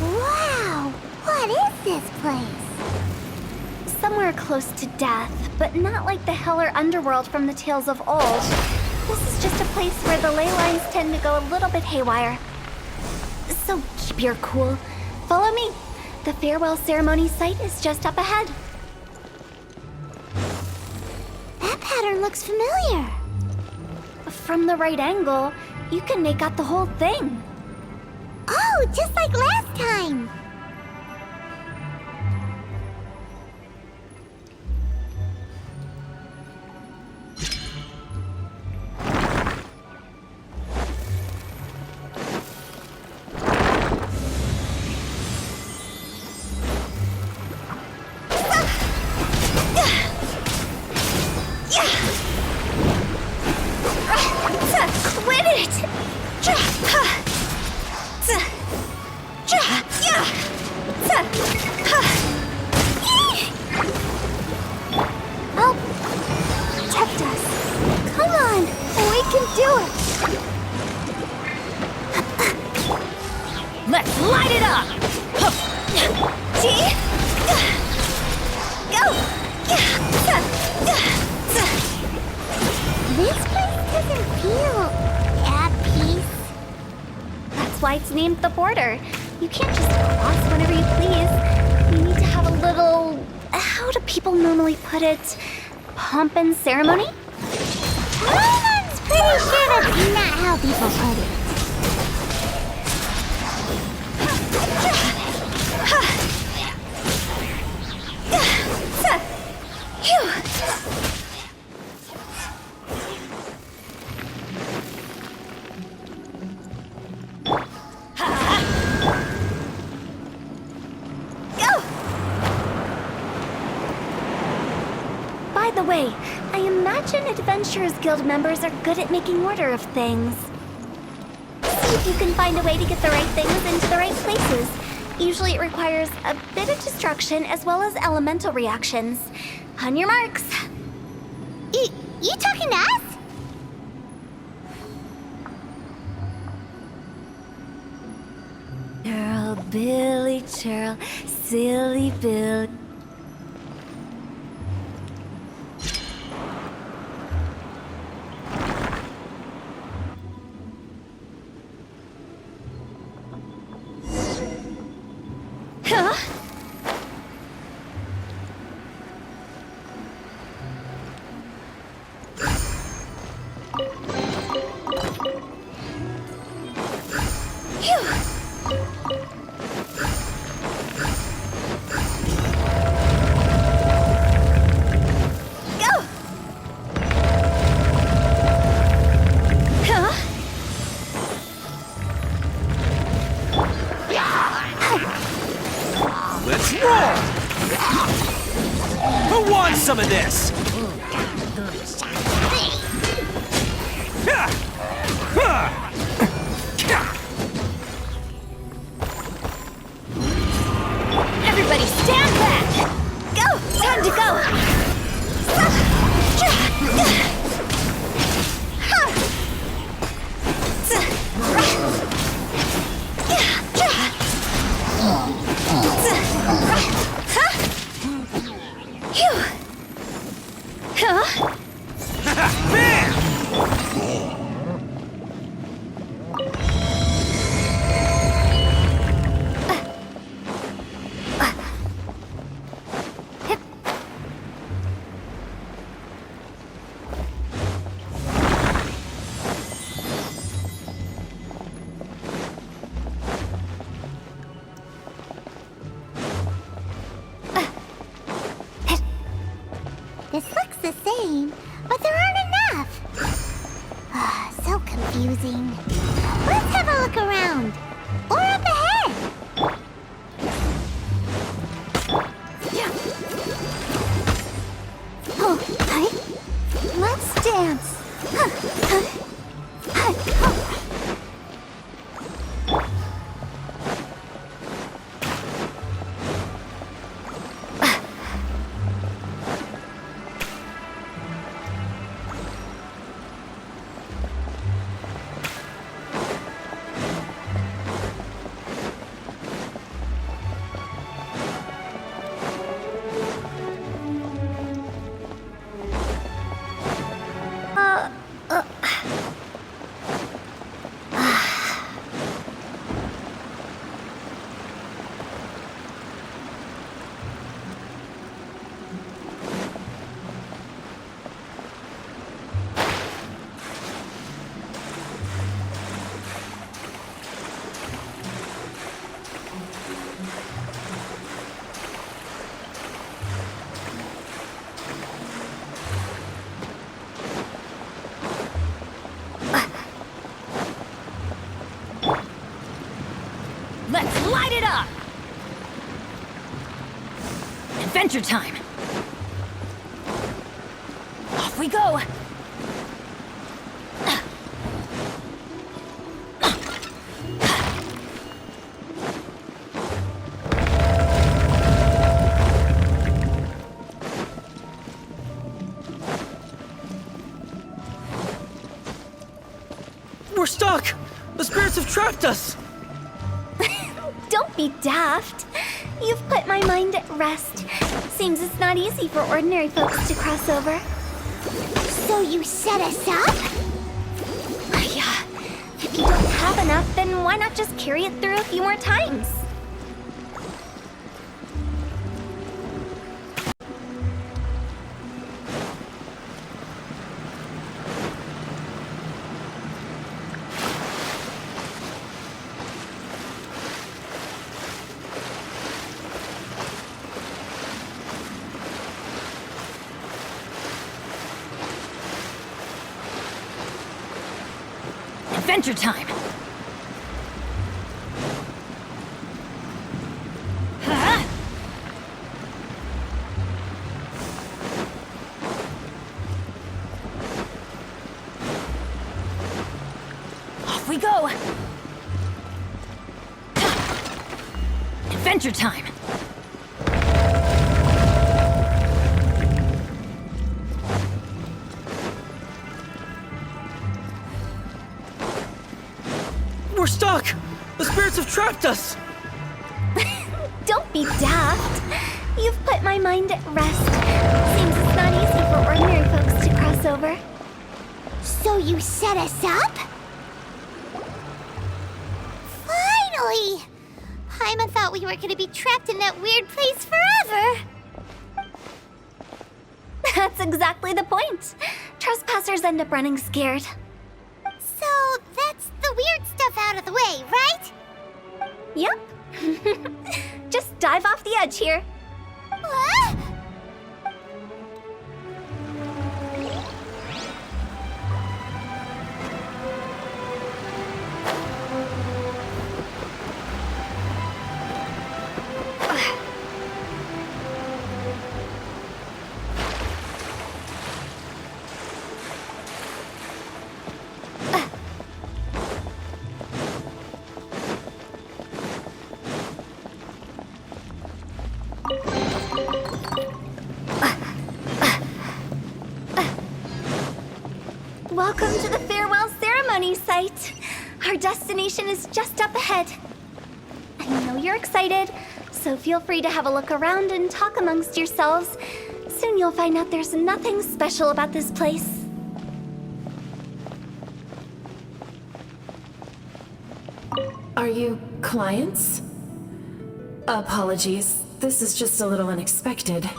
Whoa! close to death, but not like the hell or underworld from the tales of old. This is just a place where the ley lines tend to go a little bit haywire. So keep your cool. Follow me. The farewell ceremony site is just up ahead. That pattern looks familiar. From the right angle, you can make out the whole thing. Oh, just like last time. Quit it! Oh, protect us. Come on, we can do it. Let's light it up! See? Go! This place doesn't feel at peace. That's why it's named the border. You can't just cross whenever you please. You need to have a little... How do people normally put it? Pomp and ceremony? Roland's pretty sure that's not how people put it. By the way, I imagine Adventurers Guild members are good at making order of things. See if you can find a way to get the right things into the right places. Usually it requires a bit of destruction as well as elemental reactions. On your marks. You talking to us? Churl, Billy, churl, silly Bill. Huh? Let's roll! Who wants some of this? Everybody stand back! Go! Time to go! This looks the same, but there aren't enough. So confusing. Let's have a look around. Or up ahead. Oh, hi. Let's dance. Adventure time! Off we go! We're stuck! The spirits have trapped us! Don't be daft. You've put my mind at rest. Seems it's not easy for ordinary folks to cross over. So you set us up? Yeah. If you don't have enough, then why not just carry it through a few more times? Adventure time! Off we go! Adventure time! We're stuck! The spirits have trapped us! Don't be daft. You've put my mind at rest. Seems it's not easy for ordinary folks to cross over. So you set us up? Finally! Paimon thought we were gonna be trapped in that weird place forever. That's exactly the point. Trespassers end up running scared. So that's the weird stuff out of the way, right? Yep. Just dive off the edge here. What? Welcome to the farewell ceremony site. Our destination is just up ahead. I know you're excited, so feel free to have a look around and talk amongst yourselves. Soon you'll find out there's nothing special about this place. Are you clients? Apologies, this is just a little unexpected.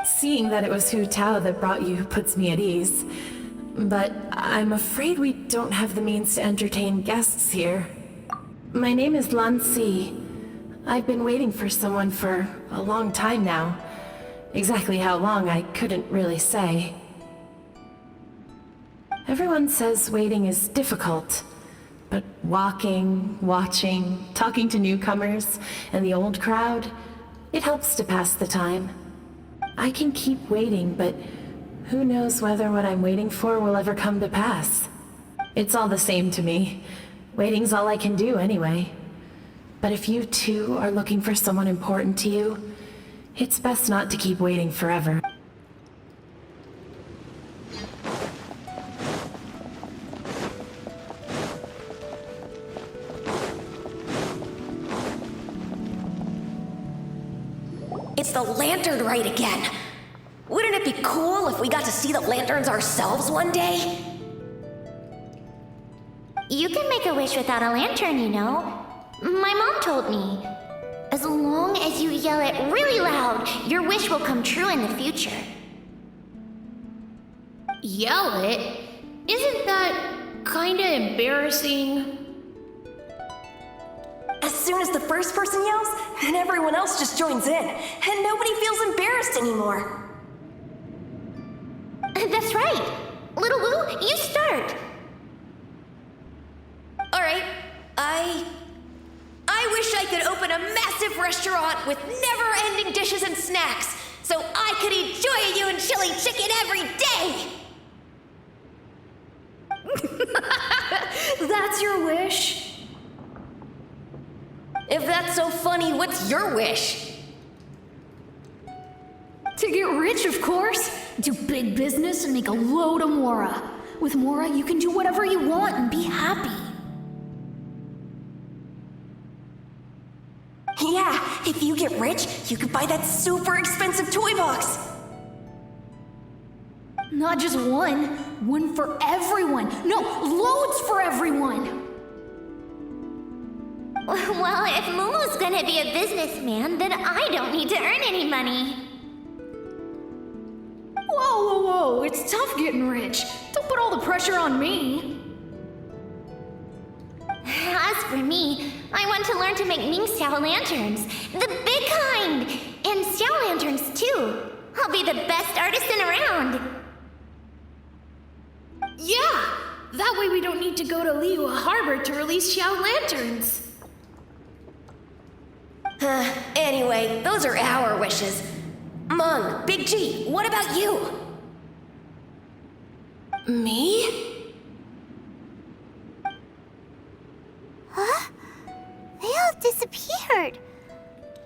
Seeing that it was Hu Tao that brought you puts me at ease. But I'm afraid we don't have the means to entertain guests here. My name is Lan Si. I've been waiting for someone for a long time now. Exactly how long, I couldn't really say. Everyone says waiting is difficult. But walking, watching, talking to newcomers, and the old crowd, it helps to pass the time. I can keep waiting, but who knows whether what I'm waiting for will ever come to pass. It's all the same to me. Waiting's all I can do anyway. But if you too are looking for someone important to you, it's best not to keep waiting forever. It's the Lantern Rite again. Wouldn't it be cool if we got to see the lanterns ourselves one day? You can make a wish without a lantern, you know. My mom told me. As long as you yell it really loud, your wish will come true in the future. Yell it? Isn't that kinda embarrassing? As soon as the first person yells, then everyone else just joins in, and nobody feels embarrassed anymore. That's right. Little Wu, you start. Alright, I wish I could open a massive restaurant with never-ending dishes and snacks, so I could enjoy you and chili chicken every day! That's your wish? If that's so funny, what's your wish? To get rich, of course. Do big business and make a load of Mora. With Mora, you can do whatever you want and be happy. Yeah, if you get rich, you could buy that super expensive toy box. Not just one. One for everyone. No, loads for everyone. Well, if Momo's gonna be a businessman, then I don't need to earn any money. Whoa. It's tough getting rich. Don't put all the pressure on me. As for me, I want to learn to make Mingxiao lanterns. The big kind! And Xiao lanterns, too. I'll be the best artisan around. Yeah! That way we don't need to go to Liyue Harbor to release Xiao lanterns. Anyway, those are our wishes. Mung, Big G, what about you? Me? Huh? They all disappeared.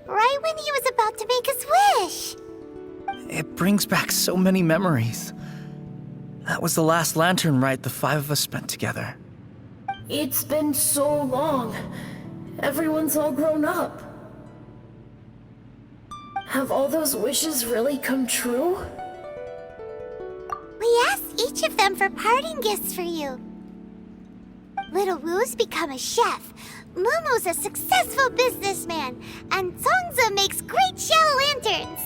Right when he was about to make his wish. It brings back so many memories. That was the last Lantern Rite the 5 of us spent together. It's been so long. Everyone's all grown up. Have all those wishes really come true? We asked each of them for parting gifts for you. Little Wu's become a chef, Momo's a successful businessman, and Songza makes great Xiao lanterns.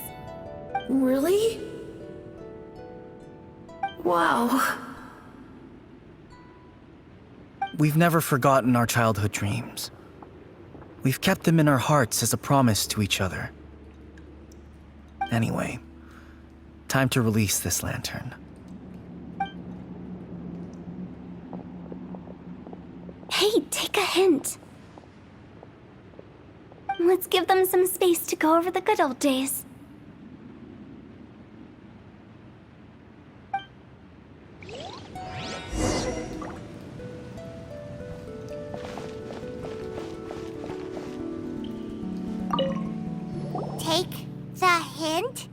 Really? Wow. We've never forgotten our childhood dreams. We've kept them in our hearts as a promise to each other. Anyway, time to release this lantern. Hey, take a hint. Let's give them some space to go over the good old days. Take the hint?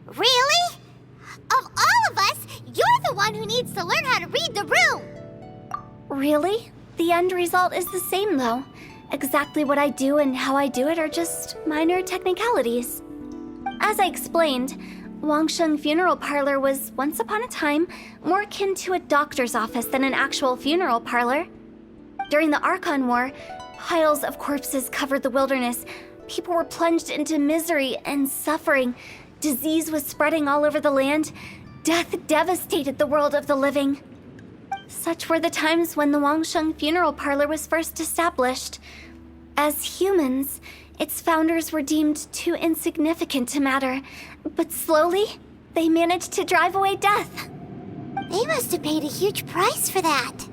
Really? Of all of us, you're the one who needs to learn how to read the room! Really? The end result is the same, though. Exactly what I do and how I do it are just minor technicalities. As I explained, Wangsheng Funeral Parlor was, once upon a time, more akin to a doctor's office than an actual funeral parlor. During the Archon War, piles of corpses covered the wilderness. People were plunged into misery and suffering. Disease was spreading all over the land. Death devastated the world of the living. Such were the times when the Wangsheng Funeral Parlor was first established. As humans, its founders were deemed too insignificant to matter, but slowly, they managed to drive away death. They must have paid a huge price for that.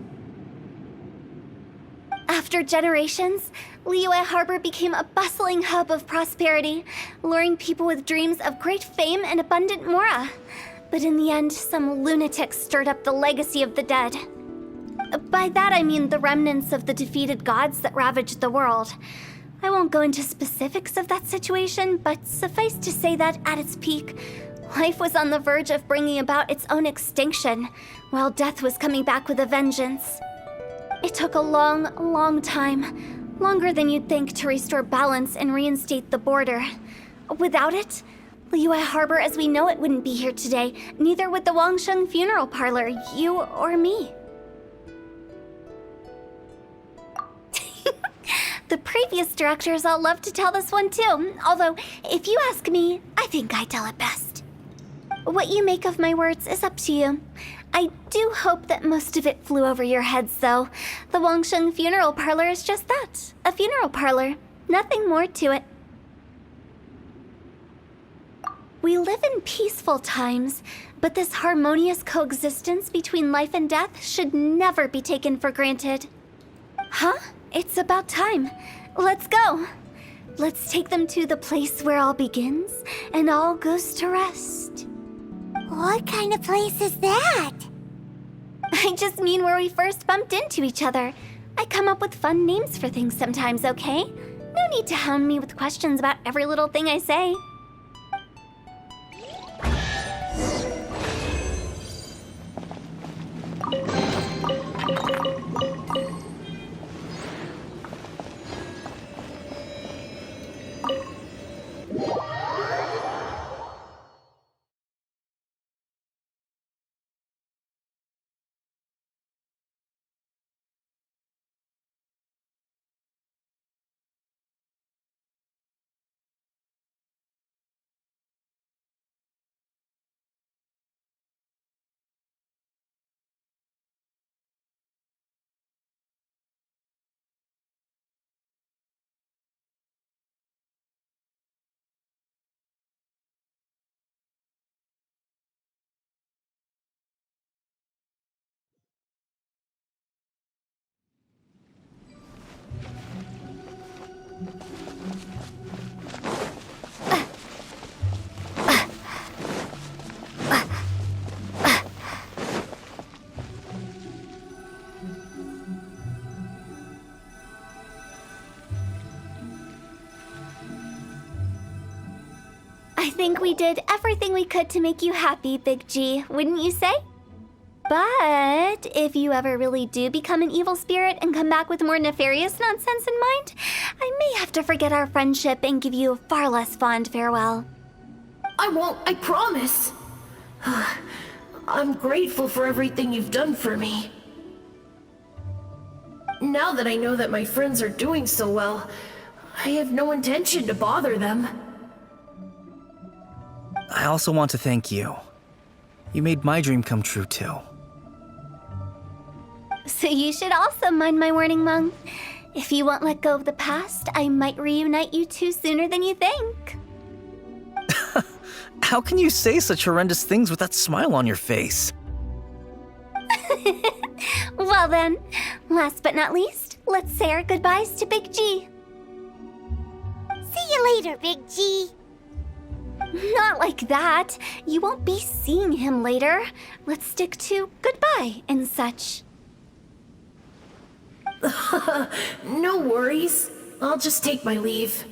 After generations, Liyue Harbor became a bustling hub of prosperity, luring people with dreams of great fame and abundant mora. But in the end, some lunatics stirred up the legacy of the dead. By that I mean the remnants of the defeated gods that ravaged the world. I won't go into specifics of that situation, but suffice to say that at its peak, life was on the verge of bringing about its own extinction, while death was coming back with a vengeance. It took a long time, longer than you'd think, to restore balance and reinstate the border. Without it, Liyue Harbor as we know it wouldn't be here today, neither would the Wangsheng Funeral Parlor, you or me. The previous directors all love to tell this one too, although, if you ask me, I think I tell it best. What you make of my words is up to you. I do hope that most of it flew over your heads, though. The Wangsheng Funeral Parlor is just that, a funeral parlor. Nothing more to it. We live in peaceful times, but this harmonious coexistence between life and death should never be taken for granted. Huh? It's about time. Let's go. Let's take them to the place where all begins and all goes to rest. What kind of place is that? I just mean where we first bumped into each other. I come up with fun names for things sometimes, okay? No need to hound me with questions about every little thing I say. I think we did everything we could to make you happy, Big G, wouldn't you say? But if you ever really do become an evil spirit and come back with more nefarious nonsense in mind, I may have to forget our friendship and give you a far less fond farewell. I won't, I promise. I'm grateful for everything you've done for me. Now that I know that my friends are doing so well, I have no intention to bother them. I also want to thank you. You made my dream come true, too. So you should also mind my warning, Mung. If you won't let go of the past, I might reunite you two sooner than you think. How can you say such horrendous things with that smile on your face? Well then, last but not least, let's say our goodbyes to Big G. See you later, Big G. Not like that. You won't be seeing him later. Let's stick to goodbye and such. No worries. I'll just take my leave.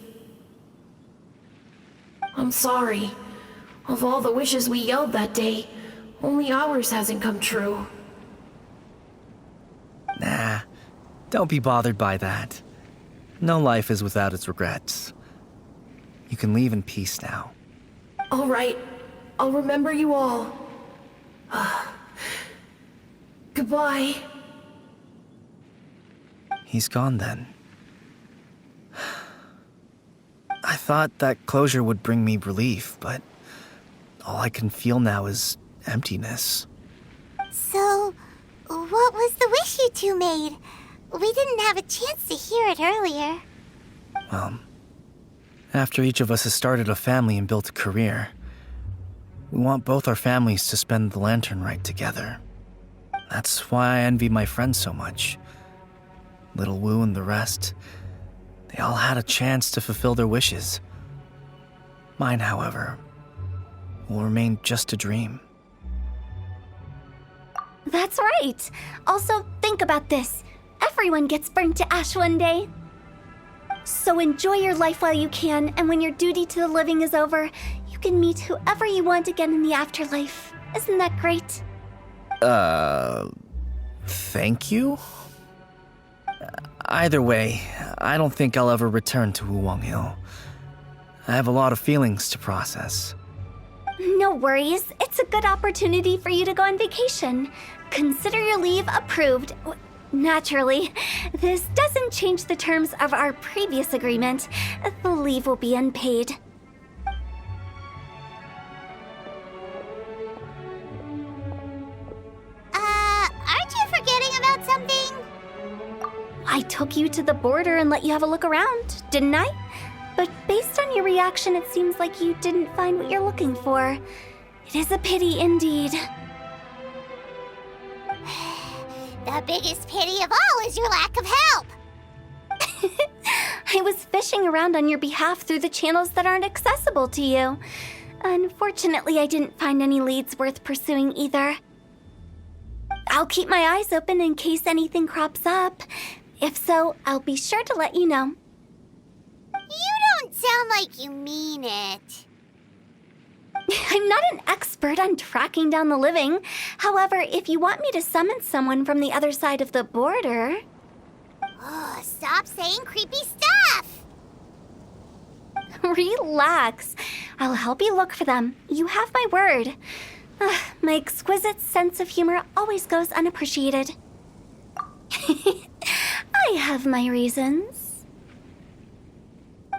I'm sorry. Of all the wishes we yelled that day, only ours hasn't come true. Nah, don't be bothered by that. No life is without its regrets. You can leave in peace now. All right. I'll remember you all. Goodbye. He's gone then. I thought that closure would bring me relief, but all I can feel now is emptiness. So, what was the wish you two made? We didn't have a chance to hear it earlier. Well, after each of us has started a family and built a career, we want both our families to spend the Lantern Rite together. That's why I envy my friends so much. Little Wu and the rest, they all had a chance to fulfill their wishes. Mine, however, will remain just a dream. That's right. Also, think about this. Everyone gets burnt to ash one day. So enjoy your life while you can, and when your duty to the living is over, you can meet whoever you want again in the afterlife. Isn't that great? Thank you? Either way, I don't think I'll ever return to Wuwang Hill. I have a lot of feelings to process. No worries. It's a good opportunity for you to go on vacation. Consider your leave approved. Naturally, this doesn't change the terms of our previous agreement. The leave will be unpaid. Aren't you forgetting about something? I took you to the border and let you have a look around, didn't I? But based on your reaction, it seems like you didn't find what you're looking for. It is a pity indeed. The biggest pity of all is your lack of help. I was fishing around on your behalf through the channels that aren't accessible to you. Unfortunately, I didn't find any leads worth pursuing either. I'll keep my eyes open in case anything crops up. If so, I'll be sure to let you know. You don't sound like you mean it. I'm not an expert on tracking down the living. However, if you want me to summon someone from the other side of the border... Oh, stop saying creepy stuff! Relax. I'll help you look for them. You have my word. My exquisite sense of humor always goes unappreciated. I have my reasons.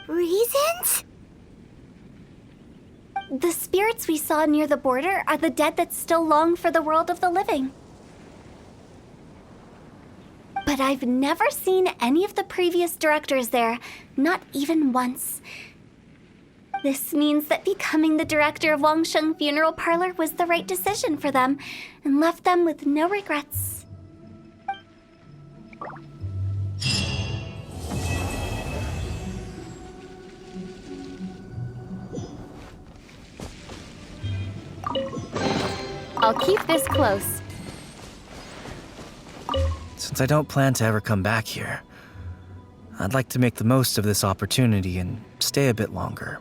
Reasons? The spirits we saw near the border are the dead that still long for the world of the living. But I've never seen any of the previous directors there, not even once. This means that becoming the director of Wangsheng Funeral Parlor was the right decision for them, and left them with no regrets. I'll keep this close. Since I don't plan to ever come back here, I'd like to make the most of this opportunity and stay a bit longer.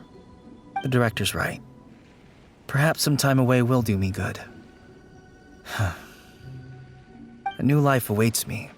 The director's right. Perhaps some time away will do me good. A new life awaits me.